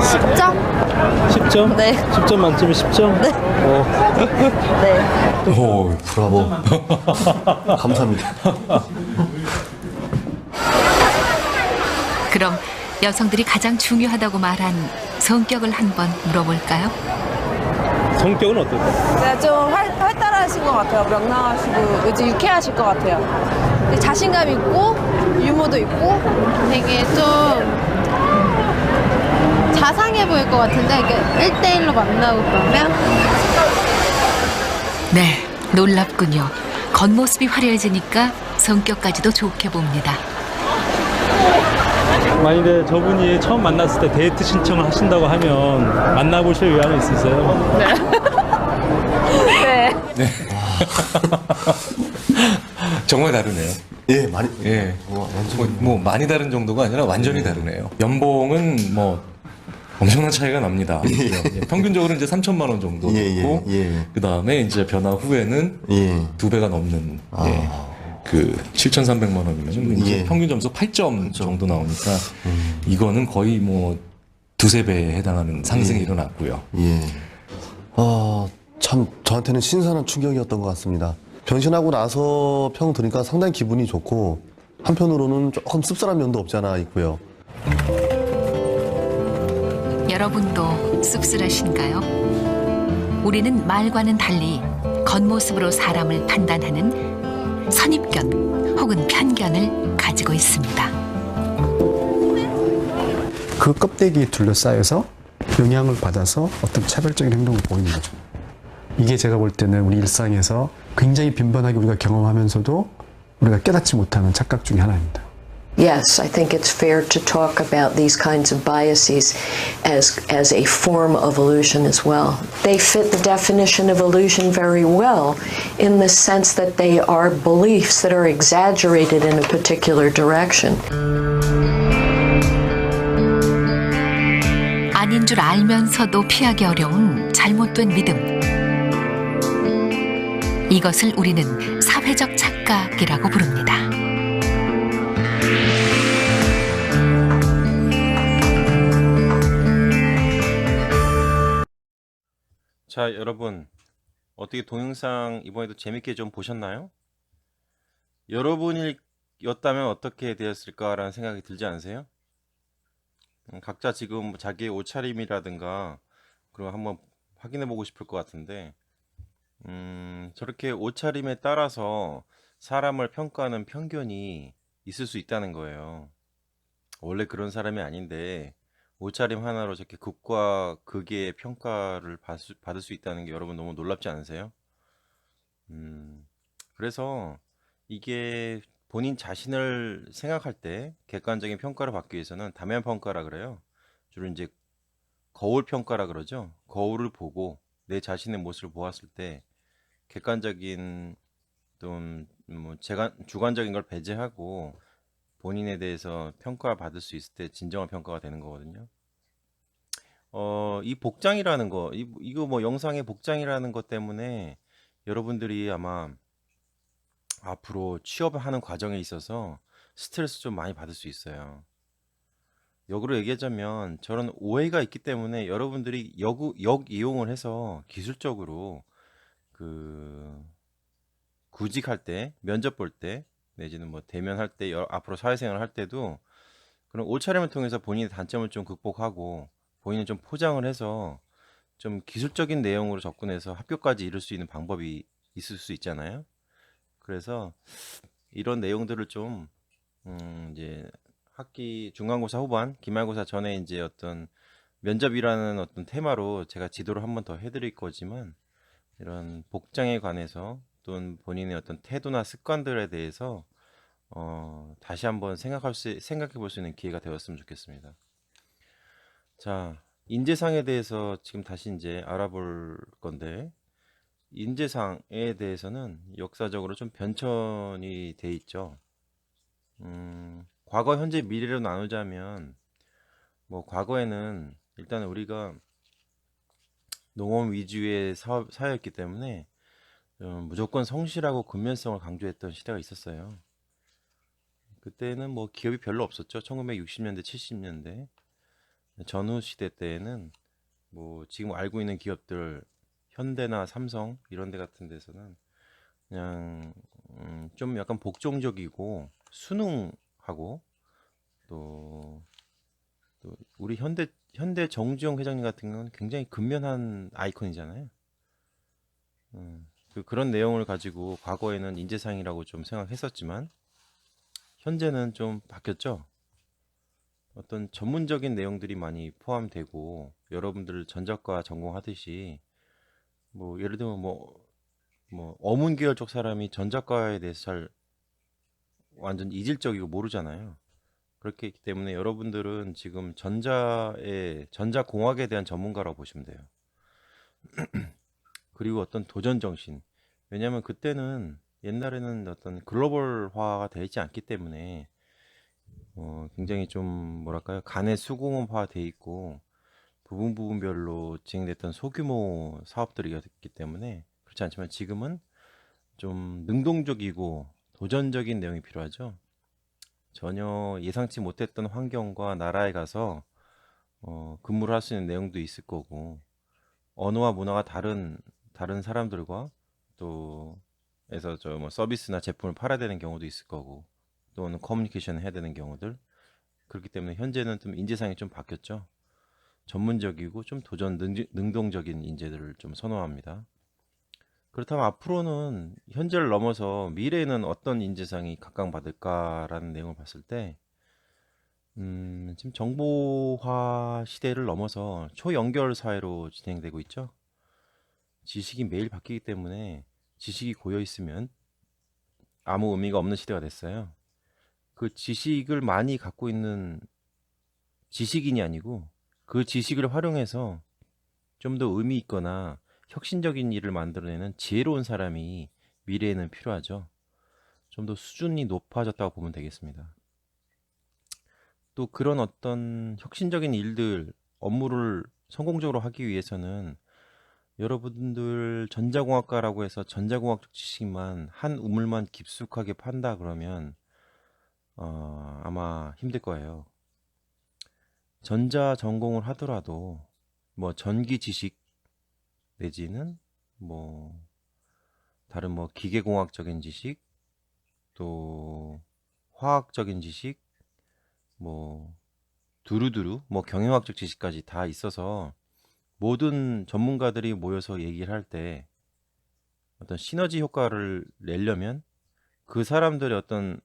Speaker 12: 10점?
Speaker 6: 10점?
Speaker 12: 네.
Speaker 6: 10점 만점에 10점?
Speaker 12: 네. 네.
Speaker 9: 오, 브라보. 감사합니다.
Speaker 5: 그럼 여성들이 가장 중요하다고 말한 성격을 한번 물어볼까요?
Speaker 6: 성격은 어떨까요?
Speaker 10: 네, 좀 활달하신 것 같아요. 명랑하시고 요즘 유쾌하실 것 같아요.
Speaker 13: 자신감 있고 유머도 있고 되게 좀 자상해 보일 것 같은데 이게 1대1로 만나고 그러면
Speaker 5: 네, 놀랍군요. 겉모습이 화려해지니까 성격까지도 좋게 봅니다.
Speaker 6: 만약에 저분이 처음 만났을 때 데이트 신청을 하신다고 하면 만나보실 의향은 있으세요?
Speaker 10: 네.
Speaker 11: 네. 정말 다르네요.
Speaker 9: 예, 많이.
Speaker 11: 예.
Speaker 9: 완전.
Speaker 11: 뭐 많이 다른 정도가 아니라 완전히 다르네요. 연봉은 뭐 엄청난 차이가 납니다. 예, 평균적으로 이제 3천만 원 정도 있고, 그 다음에 이제 변화 후에는 2배가 넘는 그 7,300만 원이면 이제 평균 점수 8점 정도 나오니까 이거는 거의 뭐 두세 배에 해당하는 상승이 일어났고요.
Speaker 9: 참 저한테는 신선한 충격이었던 것 같습니다. 변신하고 나서 평 들으니까 상당히 기분이 좋고 한편으로는 조금 씁쓸한 면도 없지 않아 있고요.
Speaker 5: 여러분도 씁쓸하신가요? 우리는 말과는 달리 겉모습으로 사람을 판단하는 선입견 혹은 편견을 가지고 있습니다.
Speaker 14: 그 껍데기에 둘러싸여서 영향을 받아서 어떤 차별적인 행동을 보이는 거죠. 이게 제가 볼 때는 우리 일상에서 굉장히 빈번하게 우리가 경험하면서도 우리가 깨닫지 못하는 착각 중에 하나입니다.
Speaker 15: Yes, I think it's fair to talk about these kinds of biases as a form of illusion as well. They fit the definition of illusion very well in the sense that they are beliefs that are exaggerated in a particular direction.
Speaker 5: 아닌 줄 알면서도 피하기 어려운 잘못된 믿음. 이것을 우리는 사회적 착각이라고 부릅니다.
Speaker 1: 자, 여러분 어떻게 동영상 이번에도 재밌게 좀 보셨나요? 여러분이었다면 어떻게 되었을까라는 생각이 들지 않으세요? 각자 지금 자기의 옷차림이라든가 그런 한번 확인해 보고 싶을 것 같은데 저렇게 옷차림에 따라서 사람을 평가하는 편견이 있을 수 있다는 거예요. 원래 그런 사람이 아닌데 옷차림 하나로 저렇게 극과 극의 평가를 받을 수 있다는 게 여러분 너무 놀랍지 않으세요? 그래서 이게 본인 자신을 생각할 때 객관적인 평가를 받기 위해서는 다면 평가라 그래요. 주로 이제 거울 평가라 그러죠. 거울을 보고 내 자신의 모습을 보았을 때 객관적인 좀 뭐 주관적인 걸 배제하고 본인에 대해서 평가를 받을 수 있을 때 진정한 평가가 되는 거거든요. 이 복장이라는 거, 이거 뭐 영상의 복장이라는 것 때문에 여러분들이 아마 앞으로 취업하는 과정에 있어서 스트레스 좀 많이 받을 수 있어요. 역으로 얘기하자면 저런 오해가 있기 때문에 여러분들이 역 이용을 해서 기술적으로 그 구직할 때, 면접 볼 때, 내지는 뭐 대면할 때, 앞으로 사회생활을 할 때도 그런 옷차림을 통해서 본인의 단점을 좀 극복하고 본인을 좀 포장을 해서 좀 기술적인 내용으로 접근해서 합격까지 이룰 수 있는 방법이 있을 수 있잖아요. 그래서 이런 내용들을 좀 이제 학기 중간고사 후반, 기말고사 전에 이제 어떤 면접이라는 어떤 테마로 제가 지도를 한번 더 해드릴 거지만 이런 복장에 관해서 또는 본인의 어떤 태도나 습관들에 대해서 다시 한번 생각해 볼 수 있는 기회가 되었으면 좋겠습니다. 자, 인재상에 대해서 지금 다시 이제 알아볼 건데, 인재상에 대해서는 역사적으로 좀 변천이 돼 있죠. 과거, 현재, 미래로 나누자면, 뭐, 과거에는 일단 우리가 농업 위주의 사회였기 때문에 무조건 성실하고 근면성을 강조했던 시대가 있었어요. 그때는 뭐 기업이 별로 없었죠. 1960년대, 70년대. 전후 시대 때에는 뭐 지금 알고 있는 기업들 현대나 삼성 이런 데 같은 데서는 그냥 좀 약간 복종적이고 순응하고 또 우리 현대 정주영 회장님 같은 경우는 굉장히 근면한 아이콘이잖아요. 그런 내용을 가지고 과거에는 인재상이라고 좀 생각했었지만 현재는 좀 바뀌었죠. 어떤 전문적인 내용들이 많이 포함되고 여러분들 전작과 전공하듯이 뭐 예를 들면 뭐 어문 계열 쪽 사람이 전작과에 대해서 잘 완전 이질적이고 모르잖아요. 그렇기 때문에 여러분들은 지금 전자공학에 대한 전문가라고 보시면 돼요. 그리고 어떤 도전 정신. 왜냐하면 그때는 옛날에는 어떤 글로벌화가 되지 않기 때문에 굉장히 좀 뭐랄까요, 간의 수공업화 돼 있고 부분별로 진행됐던 소규모 사업들이었기 때문에 그렇지 않지만 지금은 좀 능동적이고 도전적인 내용이 필요하죠. 전혀 예상치 못했던 환경과 나라에 가서 근무를 할 수 있는 내용도 있을 거고 언어와 문화가 다른 사람들과 또 에서 뭐 서비스나 제품을 팔아야 되는 경우도 있을 거고 또는 커뮤니케이션을 해야 되는 경우들. 그렇기 때문에 현재는 좀 인재상이 좀 바뀌었죠. 전문적이고 좀 도전 능동적인 인재들을 좀 선호합니다. 그렇다면 앞으로는 현재를 넘어서 미래에는 어떤 인재상이 각광받을까라는 내용을 봤을 때 지금 정보화 시대를 넘어서 초연결 사회로 진행되고 있죠. 지식이 매일 바뀌기 때문에 지식이 고여 있으면 아무 의미가 없는 시대가 됐어요. 그 지식을 많이 갖고 있는 지식인이 아니고 그 지식을 활용해서 좀 더 의미 있거나 혁신적인 일을 만들어내는 지혜로운 사람이 미래에는 필요하죠. 좀 더 수준이 높아졌다고 보면 되겠습니다. 또 그런 어떤 혁신적인 일들, 업무를 성공적으로 하기 위해서는 여러분들 전자공학과라고 해서 전자공학적 지식만 한 우물만 깊숙하게 판다 그러면 아마 힘들 거예요. 전자 전공을 하더라도 뭐 전기 지식 내지는 뭐 다른 뭐 기계공학적인 지식 또 화학적인 지식 뭐 두루두루 뭐 경영학적 지식까지 다 있어서 모든 전문가들이 모여서 얘기를 할 때 어떤 시너지 효과를 내려면 그 사람들의 어떤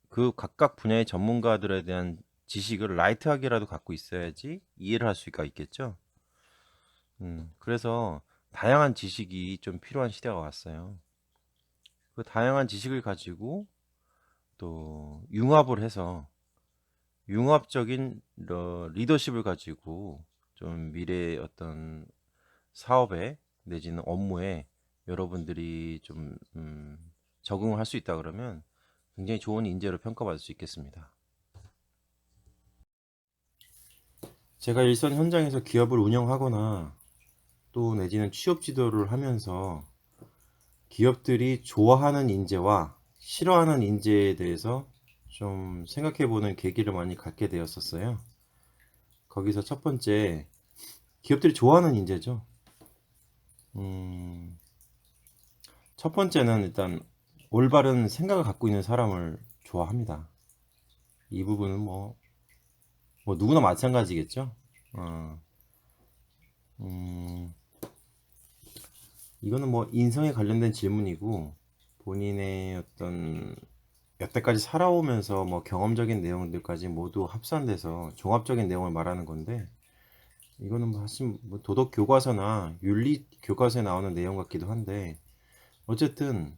Speaker 1: 그 각각 분야의 전문가들에 대한 지식을 라이트하게라도 갖고 있어야지 이해를 할 수가 있겠죠. 그래서 다양한 지식이 좀 필요한 시대가 왔어요. 그 다양한 지식을 가지고 또 융합을 해서 융합적인 리더십을 가지고 좀 미래의 어떤 사업에 내지는 업무에 여러분들이 좀 적응을 할 수 있다 그러면 굉장히 좋은 인재로 평가받을 수 있겠습니다. 제가 일선 현장에서 기업을 운영하거나 또 내지는 취업 지도를 하면서 기업들이 좋아하는 인재와 싫어하는 인재에 대해서 좀 생각해 보는 계기를 많이 갖게 되었었어요. 거기서 첫 번째, 기업들이 좋아하는 인재죠. 첫 번째는 일단 올바른 생각을 갖고 있는 사람을 좋아합니다. 이 부분은 뭐 누구나 마찬가지겠죠. 이거는 뭐 인성에 관련된 질문이고 본인의 어떤 여태까지 살아오면서 뭐 경험적인 내용들까지 모두 합산돼서 종합적인 내용을 말하는 건데 이거는 뭐 사실 뭐 도덕 교과서나 윤리 교과서에 나오는 내용 같기도 한데 어쨌든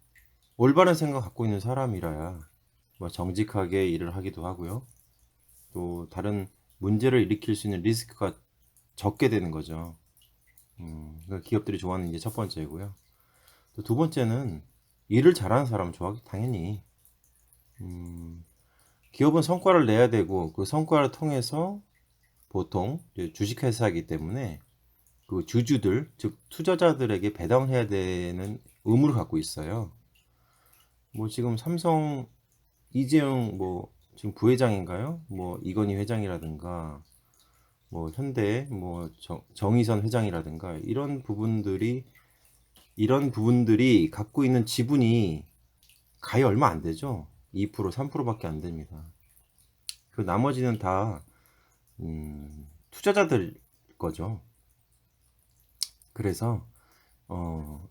Speaker 1: 올바른 생각 갖고 있는 사람이라야 뭐 정직하게 일을 하기도 하고요. 또 다른 문제를 일으킬 수 있는 리스크가 적게 되는 거죠. 그러니까 기업들이 좋아하는 게 첫 번째고요. 또 두 번째는 일을 잘하는 사람 좋아하기 당연히. 기업은 성과를 내야 되고 그 성과를 통해서 보통 주식회사이기 때문에 그 주주들 즉 투자자들에게 배당해야 되는 의무를 갖고 있어요. 뭐 지금 삼성 이재용 뭐 지금 부회장인가요? 뭐 이건희 회장이라든가 뭐 현대 뭐 정의선 회장이라든가 이런 부분들이 갖고 있는 지분이 가히 얼마 안 되죠. 2% 3%밖에 안 됩니다. 그 나머지는 다 투자자들 거죠. 그래서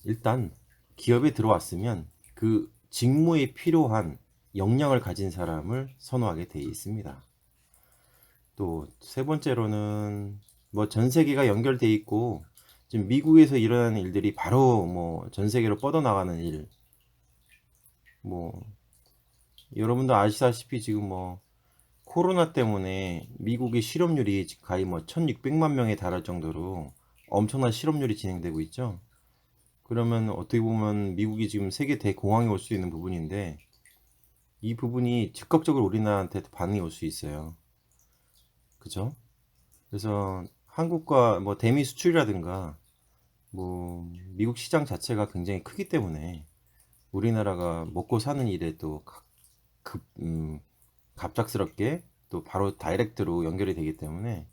Speaker 1: 일단 기업에 들어왔으면 그 직무에 필요한 역량을 가진 사람을 선호하게 돼 있습니다. 또 세 번째로는 뭐 전 세계가 연결돼 있고 지금 미국에서 일어나는 일들이 바로 뭐 전 세계로 뻗어나가는 일. 뭐 여러분도 아시다시피 지금 뭐 코로나 때문에 미국의 실업률이 가히 뭐 1600만 명에 달할 정도로 엄청난 실업률이 진행되고 있죠. 그러면 어떻게 보면 미국이 지금 세계 대공황에 올 수 있는 부분인데 이 부분이 즉각적으로 우리나라한테 반응이 올 수 있어요. 그죠? 그래서 한국과 뭐 대미 수출이라든가 뭐 미국 시장 자체가 굉장히 크기 때문에 우리나라가 먹고 사는 일에 또 갑작스럽게 또 바로 다이렉트로 연결이 되기 때문에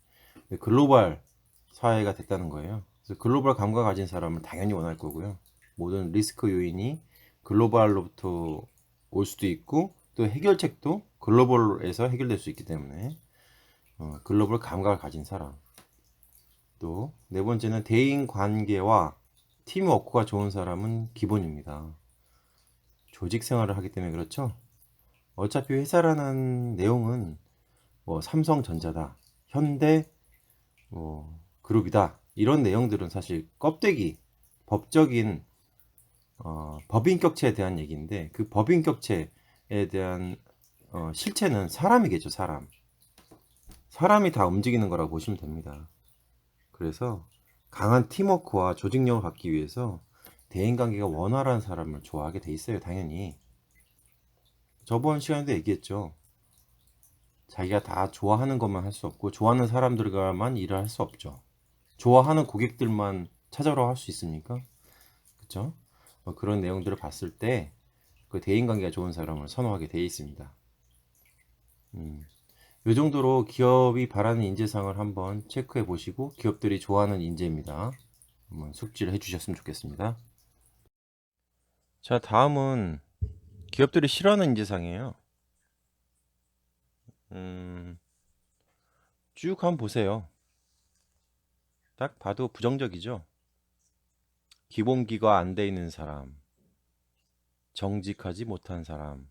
Speaker 1: 글로벌 사회가 됐다는 거예요. 그래서 글로벌 감각을 가진 사람을 당연히 원할 거고요. 모든 리스크 요인이 글로벌로부터 올 수도 있고 또 해결책도 글로벌에서 해결될 수 있기 때문에 글로벌 감각을 가진 사람. 또 네 번째는 대인 관계와 팀워크가 좋은 사람은 기본입니다. 조직 생활을 하기 때문에 그렇죠. 어차피 회사라는 내용은 뭐 삼성전자다, 현대 뭐 그룹이다 이런 내용들은 사실 껍데기, 법적인 법인격체에 대한 얘기인데 그 법인격체에 대한 실체는 사람이겠죠. 사람이 다 움직이는 거라고 보시면 됩니다. 그래서 강한 팀워크와 조직력을 갖기 위해서 대인관계가 원활한 사람을 좋아하게 돼 있어요. 당연히 저번 시간에도 얘기했죠. 자기가 다 좋아하는 것만 할 수 없고 좋아하는 사람들과만 일을 할 수 없죠. 좋아하는 고객들만 찾아러 할 수 있습니까? 그렇죠? 그런 내용들을 봤을 때 그 대인관계가 좋은 사람을 선호하게 돼 있습니다. 이 정도로 기업이 바라는 인재상을 한번 체크해 보시고 기업들이 좋아하는 인재입니다. 한번 숙지를 해 주셨으면 좋겠습니다. 자, 다음은 기업들이 싫어하는 인재상이에요. 쭉 한번 보세요. 딱 봐도 부정적이죠. 기본기가 안 돼 있는 사람, 정직하지 못한 사람,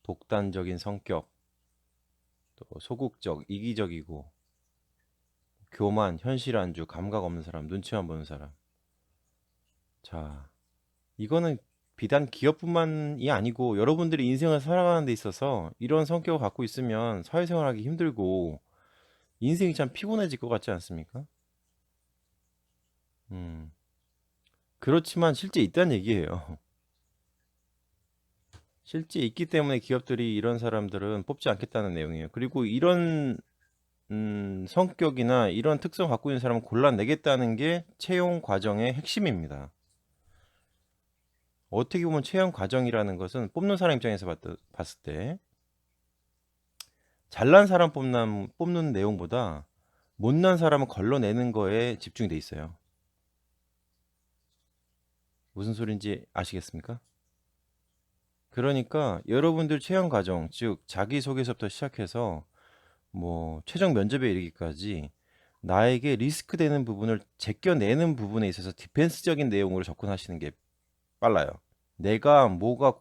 Speaker 1: 독단적인 성격, 또 소극적, 이기적이고 교만, 현실 안주, 감각 없는 사람, 눈치만 보는 사람. 자, 이거는 비단 기업뿐만이 아니고 여러분들이 인생을 살아가는 데 있어서 이런 성격을 갖고 있으면 사회생활하기 힘들고 인생이 참 피곤해질 것 같지 않습니까? 그렇지만 실제 있다는 얘기예요. 실제 있기 때문에 기업들이 이런 사람들은 뽑지 않겠다는 내용이에요. 그리고 이런 성격이나 이런 특성 갖고 있는 사람을 골라내겠다는 게 채용 과정의 핵심입니다. 어떻게 보면 채용 과정이라는 것은 뽑는 사람 입장에서 봤을 때 잘난 사람 뽑는 내용보다 못난 사람을 걸러내는 거에 집중이 돼 있어요. 무슨 소린지 아시겠습니까? 그러니까 여러분들 채용 과정, 즉 자기소개서부터 시작해서 뭐 최종 면접에 이르기까지 나에게 리스크 되는 부분을 제껴내는 부분에 있어서 디펜스적인 내용으로 접근하시는 게 빨라요. 내가 뭐가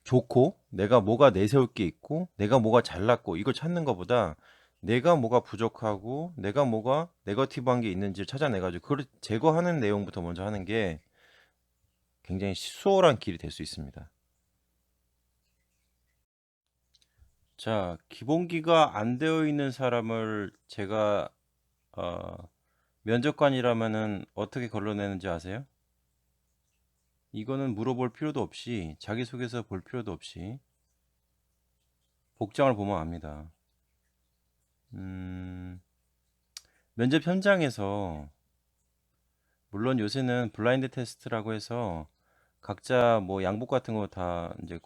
Speaker 1: 좋고 내가 뭐가 내세울 게 있고 내가 뭐가 잘났고 이걸 찾는 것보다 내가 뭐가 부족하고 내가 뭐가 네거티브한 게 있는지를 찾아내가지고 그걸 제거하는 내용부터 먼저 하는 게 굉장히 수월한 길이 될 수 있습니다. 자, 기본기가 안 되어 있는 사람을 제가 면접관이라면은 어떻게 걸러내는지 아세요? 이거는 물어볼 필요도 없이 자기소개서 볼 필요도 없이 복장을 보면 압니다. 면접 현장에서 물론 요새는 블라인드 테스트라고 해서 각자 뭐 양복 같은 거 다 이제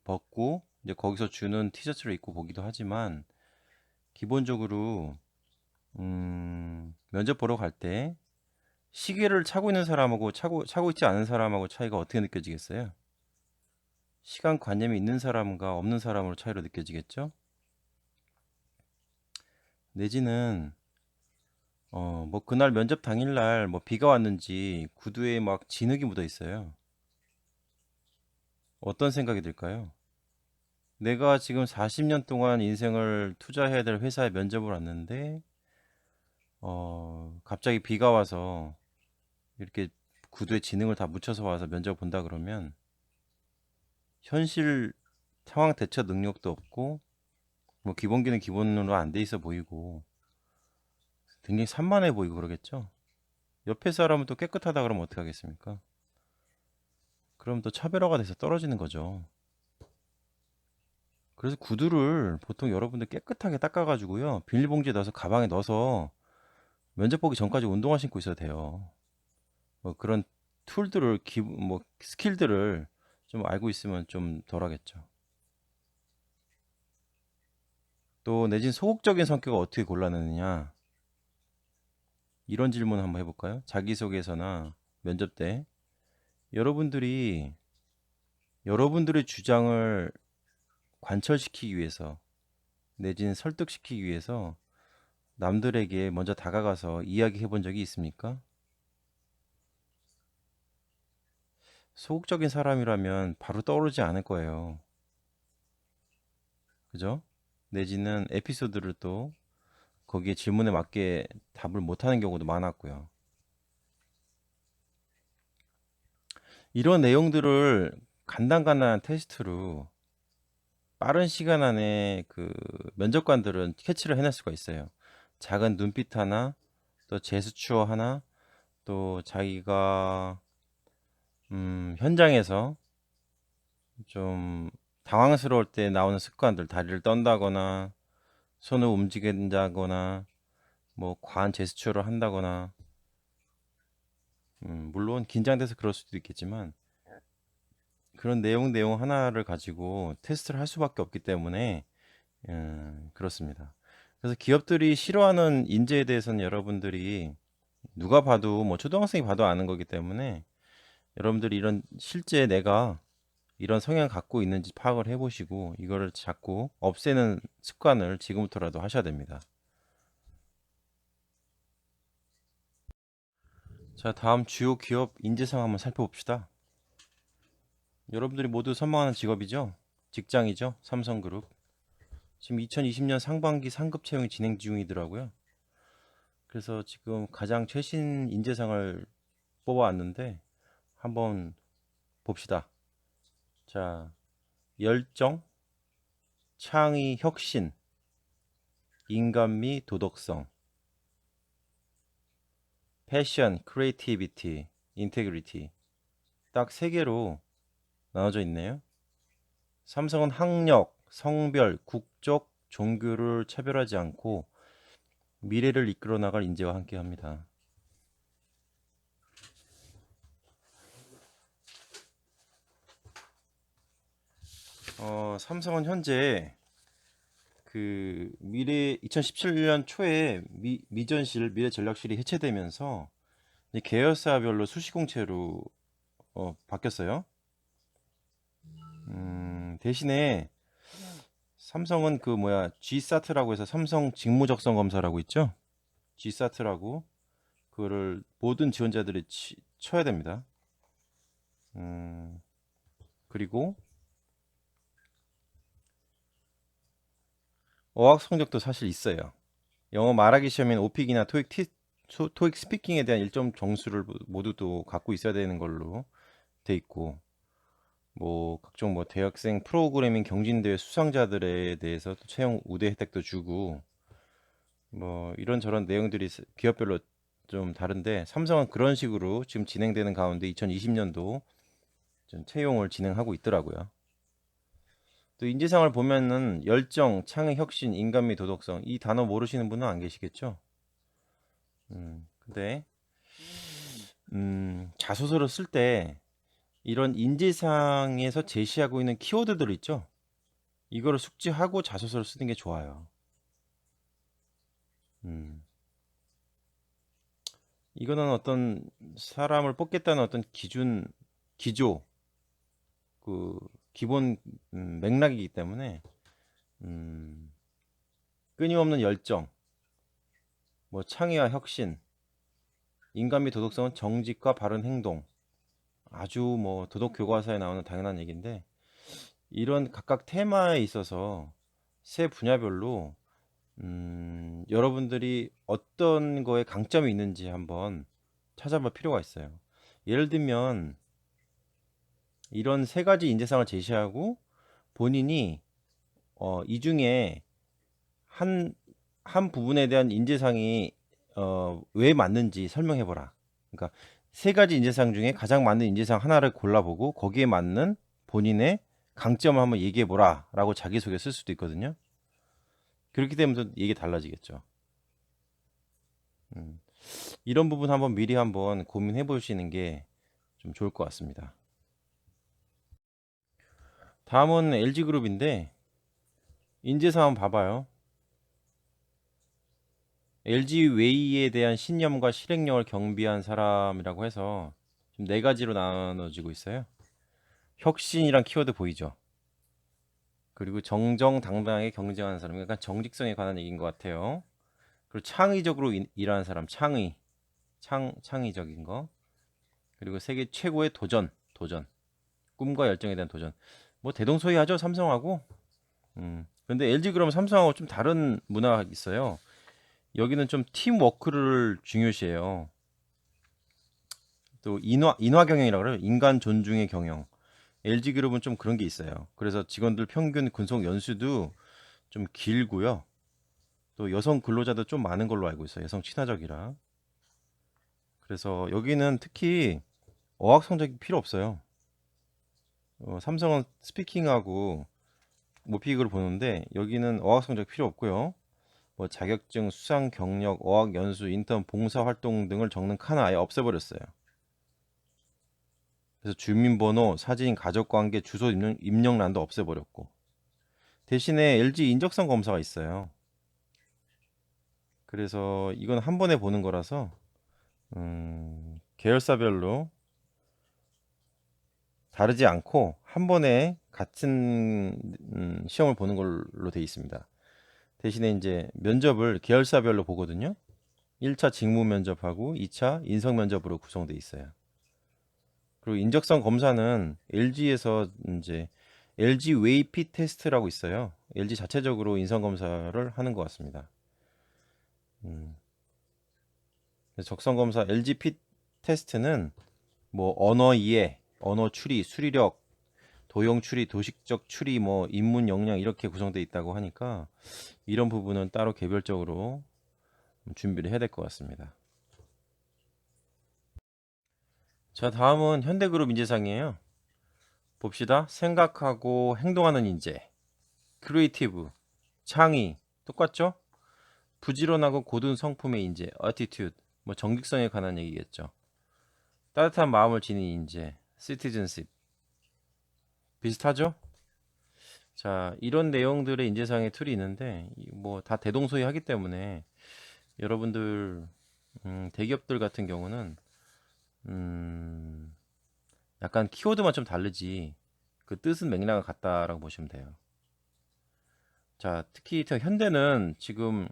Speaker 1: 벗고 이제 거기서 주는 티셔츠를 입고 보기도 하지만 기본적으로 면접 보러 갈 때 시계를 차고 있는 사람하고 차고 있지 않은 사람하고 차이가 어떻게 느껴지겠어요? 시간 관념이 있는 사람과 없는 사람으로 차이로 느껴지겠죠? 내지는 뭐 그날 면접 당일날 뭐 비가 왔는지 구두에 막 진흙이 묻어 있어요. 어떤 생각이 들까요? 내가 지금 40년 동안 인생을 투자해야 될 회사에 면접을 왔는데 갑자기 비가 와서 이렇게 구두에 진흙을 다 묻혀서 와서 면접 본다 그러면 현실 상황 대처 능력도 없고 뭐 기본기는 기본으로 안 돼 있어 보이고 굉장히 산만해 보이고 그러겠죠. 옆에 사람은 또 깨끗하다 그러면 어떻게 하겠습니까? 그럼 또 차별화가 돼서 떨어지는 거죠. 그래서 구두를 보통 여러분들 깨끗하게 닦아가지고요 비닐봉지에 넣어서 가방에 넣어서 면접 보기 전까지 운동화 신고 있어도 돼요. 뭐 그런 툴들을 뭐 스킬들을 좀 알고 있으면 좀 덜하겠죠. 또 내진 소극적인 성격을 어떻게 골라내느냐 이런 질문 한번 해볼까요? 자기소개서나 면접 때 여러분들이 여러분들의 주장을 관철시키기 위해서 내지는 설득시키기 위해서 남들에게 먼저 다가가서 이야기해 본 적이 있습니까? 소극적인 사람이라면 바로 떠오르지 않을 거예요. 그죠? 내지는 에피소드를 또 거기에 질문에 맞게 답을 못하는 경우도 많았고요. 이런 내용들을 간단간단한 테스트로 빠른 시간 안에 그 면접관들은 캐치를 해낼 수가 있어요. 작은 눈빛 하나, 또 제스처 하나, 또 자기가 현장에서 좀 당황스러울 때 나오는 습관들, 다리를 떤다거나 손을 움직인다거나 뭐 과한 제스처를 한다거나 물론 긴장돼서 그럴 수도 있겠지만 그런 내용 하나를 가지고 테스트를 할 수밖에 없기 때문에 그렇습니다. 그래서 기업들이 싫어하는 인재에 대해서는 여러분들이 누가 봐도 뭐 초등학생이 봐도 아는 거기 때문에 여러분들이 이런 실제 내가 이런 성향을 갖고 있는지 파악을 해보시고 이거를 자꾸 없애는 습관을 지금부터라도 하셔야 됩니다. 자, 다음 주요 기업 인재상 한번 살펴봅시다. 여러분들이 모두 선망하는 직업이죠? 직장이죠? 삼성그룹. 지금 2020년 상반기 상급 채용이 진행 중이더라고요. 그래서 지금 가장 최신 인재상을 뽑아왔는데 한번 봅시다. 자, 열정, 창의, 혁신, 인간미, 도덕성, 패션, 크리에이티비티, 인테그리티 딱 3개로 나눠져 있네요. 삼성은 학력, 성별, 국적, 종교를 차별하지 않고 미래를 이끌어 나갈 인재와 함께 합니다. 삼성은 현재 그 미래 2017년 초에 미전실 미래전략실이 해체되면서 이제 계열사별로 수시공채로 바뀌었어요. 대신에 삼성은 그 뭐야 G사트라고 해서 삼성 직무적성 검사라고 있죠. G사트라고 그거를 모든 지원자들이 쳐야 됩니다. 그리고 어학 성적도 사실 있어요. 영어 말하기 시험에는 오픽이나 토익 스피킹에 대한 일정 점수를 모두 또 갖고 있어야 되는 걸로 돼 있고, 뭐 각종 뭐 대학생 프로그래밍 경진대회 수상자들에 대해서 또 채용 우대 혜택도 주고, 뭐 이런저런 내용들이 기업별로 좀 다른데, 삼성은 그런 식으로 지금 진행되는 가운데 2020년도 좀 채용을 진행하고 있더라고요. 또 인재상을 보면은 열정, 창의, 혁신, 인간미, 도덕성, 이 단어 모르시는 분은 안 계시겠죠? 근데 자소서를 쓸 때 이런 인재상에서 제시하고 있는 키워드들 있죠? 이거를 숙지하고 자소서를 쓰는 게 좋아요. 이거는 어떤 사람을 뽑겠다는 어떤 기조, 그 기본 맥락이기 때문에 끊임없는 열정, 뭐 창의와 혁신, 인간 및 도덕성은 정직과 바른 행동, 아주 뭐 도덕 교과서에 나오는 당연한 얘기인데, 이런 각각 테마에 있어서 세 분야별로 여러분들이 어떤 거에 강점이 있는지 한번 찾아볼 필요가 있어요. 예를 들면 이런 세 가지 인재상을 제시하고 본인이 이 중에 한 부분에 대한 인재상이 왜 맞는지 설명해보라. 그러니까 세 가지 인재상 중에 가장 맞는 인재상 하나를 골라보고 거기에 맞는 본인의 강점을 한번 얘기해보라 라고 자기소개 쓸 수도 있거든요. 그렇게 되면 또 얘기 달라지겠죠. 이런 부분 한번 미리 한번 고민해 보시는 게 좀 좋을 것 같습니다. 다음은 LG그룹인데, 인재상 한번 봐봐요. LG웨이에 대한 신념과 실행력을 경비한 사람이라고 해서 지금 네 가지로 나눠지고 있어요. 혁신이란 키워드 보이죠? 그리고 정정당당하게 경쟁하는 사람, 약간 정직성에 관한 얘기인 것 같아요. 그리고 창의적으로 일하는 사람, 창의적인 거. 그리고 세계 최고의 도전, 꿈과 열정에 대한 도전. 뭐 대동소이하죠, 삼성하고. 근데 LG 그러면 삼성하고 좀 다른 문화가 있어요. 여기는 좀 팀워크를 중요시해요. 또 인화 경영이라고 그래요. 인간 존중의 경영. LG 그룹은 좀 그런 게 있어요. 그래서 직원들 평균 근속 연수도 좀 길고요. 또 여성 근로자도 좀 많은 걸로 알고 있어요. 여성 친화적이라. 그래서 여기는 특히 어학 성적이 필요 없어요. 삼성은 스피킹하고 모픽을 보는데 여기는 어학 성적 필요 없고요. 뭐 자격증, 수상 경력, 어학 연수, 인턴, 봉사 활동 등을 적는 칸을 아예 없애버렸어요. 그래서 주민번호, 사진, 가족관계, 주소 입력란도 없애버렸고, 대신에 LG 인적성 검사가 있어요. 그래서 이건 한 번에 보는 거라서 계열사별로 다르지 않고 한 번에 같은 시험을 보는 걸로 되어 있습니다. 대신에 이제 면접을 계열사별로 보거든요. 1차 직무 면접하고 2차 인성 면접으로 구성되어 있어요. 그리고 인적성 검사는 LG에서 이제 LG 웨이핏 테스트라고 있어요. LG 자체적으로 인성 검사를 하는 것 같습니다. 적성 검사 LG 핏 테스트는 뭐 언어 이해, 언어 추리, 수리력, 도형 추리, 도식적 추리, 뭐 인문 역량 이렇게 구성되어 있다고 하니까 이런 부분은 따로 개별적으로 준비를 해야 될 것 같습니다. 자, 다음은 현대그룹 인재상이에요. 봅시다. 생각하고 행동하는 인재, 크리에이티브, 창의, 똑같죠? 부지런하고 고든 성품의 인재, attitude, 뭐 정직성에 관한 얘기겠죠. 따뜻한 마음을 지닌 인재, citizenship. 비슷하죠? 자, 이런 내용들의 인재상의 툴이 있는데 뭐 다 대동소이하기 때문에 여러분들 대기업들 같은 경우는 약간 키워드만 좀 다르지 그 뜻은 맥락은 같다라고 보시면 돼요. 자, 특히 현대는 지금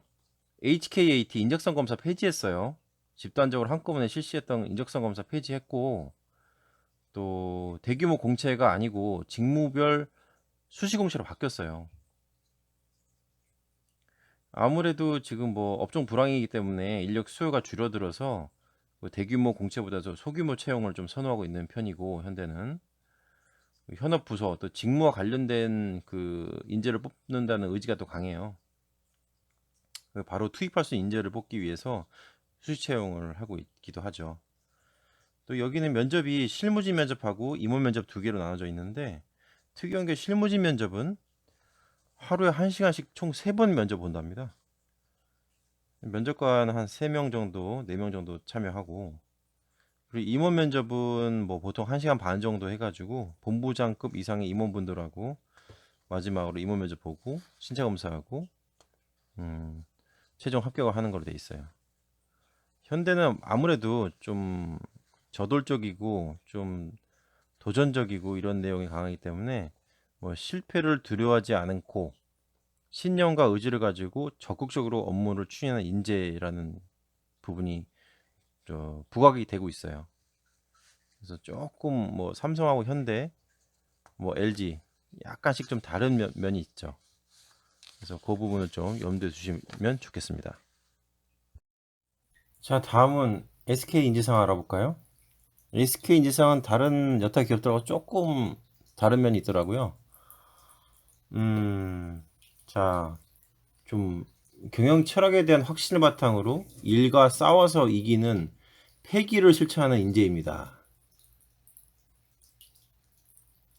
Speaker 1: HKAT 인적성 검사 폐지했어요. 집단적으로 한꺼번에 실시했던 인적성 검사 폐지했고, 또 대규모 공채가 아니고 직무별 수시 공채로 바뀌었어요. 아무래도 지금 뭐 업종 불황이기 때문에 인력 수요가 줄어들어서 뭐 대규모 공채보다도 소규모 채용을 좀 선호하고 있는 편이고, 현대는 현업 부서 또 직무와 관련된 그 인재를 뽑는다는 의지가 또 강해요. 바로 투입할 수 있는 인재를 뽑기 위해서 수시 채용을 하고 있기도 하죠. 또 여기는 면접이 실무진 면접하고 임원 면접 두 개로 나눠져 있는데, 특이한 게 실무진 면접은 하루에 1시간씩 총 3번 면접 본답니다. 면접관 한 3명 정도, 4명 정도 참여하고, 그리고 임원 면접은 뭐 보통 1시간 반 정도 해가지고 본부장급 이상의 임원분들하고 마지막으로 임원 면접 보고 신체 검사하고 최종 합격을 하는 걸로 돼 있어요. 현대는 아무래도 좀 저돌적이고 좀 도전적이고 이런 내용이 강하기 때문에 뭐 실패를 두려워하지 않고 신념과 의지를 가지고 적극적으로 업무를 추진하는 인재라는 부분이 부각이 되고 있어요. 그래서 조금 뭐 삼성하고 현대, 뭐 LG 약간씩 좀 다른 면이 있죠. 그래서 그 부분을 좀 염두에 두시면 좋겠습니다. 자, 다음은 SK 인재상 알아볼까요? SK 인재상은 다른 여타 기업들하고 조금 다른 면이 있더라고요. 자, 좀 경영 철학에 대한 확신을 바탕으로 일과 싸워서 이기는 패기를 실천하는 인재입니다.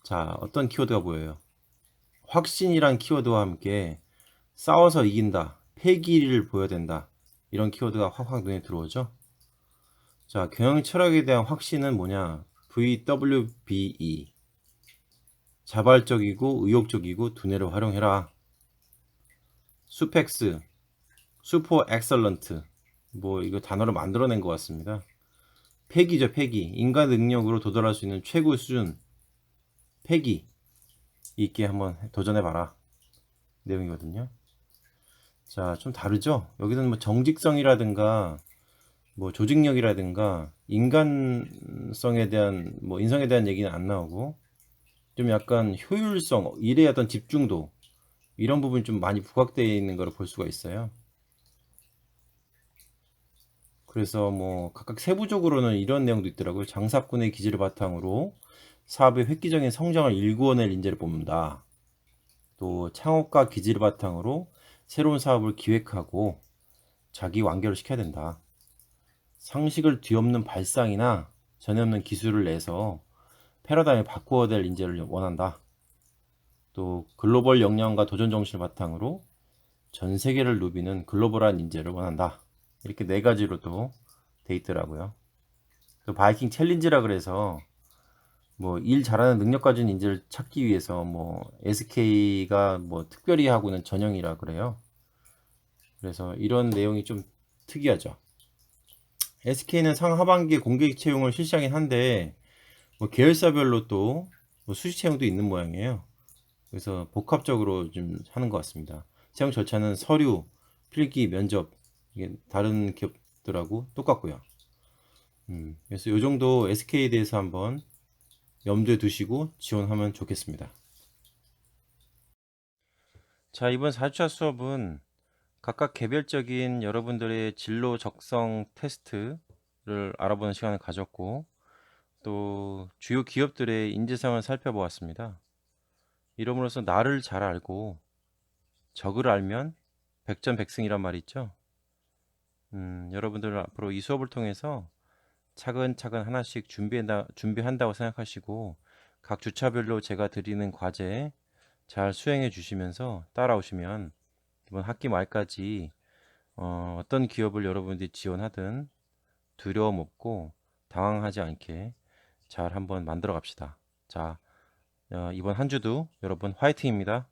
Speaker 1: 자, 어떤 키워드가 보여요? 확신이란 키워드와 함께 싸워서 이긴다, 패기를 보여야 된다, 이런 키워드가 확확 눈에 들어오죠. 자, 경영 철학에 대한 확신은 뭐냐? VWBE, 자발적이고 의욕적이고 두뇌를 활용해라. 수펙스, 슈퍼 엑설런트, 뭐 이거 단어를 만들어낸 것 같습니다. 패기죠, 패기. 인간 능력으로 도달할 수 있는 최고의 수준, 패기 있게 한번 도전해봐라 내용이거든요. 자, 좀 다르죠? 여기는 뭐 정직성이라든가 뭐 조직력이라든가 인간성에 대한 뭐 인성에 대한 얘기는 안 나오고, 좀 약간 효율성, 일에 어떤 집중도, 이런 부분이 좀 많이 부각되어 있는 걸 볼 수가 있어요. 그래서 뭐 각각 세부적으로는 이런 내용도 있더라고요. 장사꾼의 기질을 바탕으로 사업의 획기적인 성장을 일구어낼 인재를 뽑는다. 또 창업가 기질을 바탕으로 새로운 사업을 기획하고 자기 완결을 시켜야 된다. 상식을 뒤엎는 발상이나 전에 없는 기술을 내서 패러다임을 바꾸어야 될 인재를 원한다. 또 글로벌 역량과 도전 정신을 바탕으로 전 세계를 누비는 글로벌한 인재를 원한다. 이렇게 4가지로 또 돼 있더라고요. 또 바이킹 챌린지라 그래서 뭐 일 잘하는 능력 가진 인재를 찾기 위해서 뭐 SK가 뭐 특별히 하고 있는 전형이라 그래요. 그래서 이런 내용이 좀 특이하죠. SK는 상하반기에 공개 채용을 실시하긴 한데 뭐 계열사별로 또 뭐 수시 채용도 있는 모양이에요. 그래서 복합적으로 좀 하는 것 같습니다. 채용 절차는 서류, 필기, 면접, 이게 다른 기업들하고 똑같고요. 그래서 이 정도 SK에 대해서 한번 염두에 두시고 지원하면 좋겠습니다. 자, 이번 4주차 수업은 각각 개별적인 여러분들의 진로 적성 테스트를 알아보는 시간을 가졌고, 또 주요 기업들의 인재상을 살펴보았습니다. 이름으로써 나를 잘 알고 적을 알면 백전백승이란 말이 있죠. 여러분들 앞으로 이 수업을 통해서 차근차근 하나씩 준비한다고 생각하시고 각 주차별로 제가 드리는 과제 잘 수행해 주시면서 따라오시면 이번 학기 말까지 어떤 기업을 여러분들이 지원하든 두려움 없고 당황하지 않게 잘 한번 만들어 갑시다. 자, 이번 한 주도 여러분 화이팅입니다.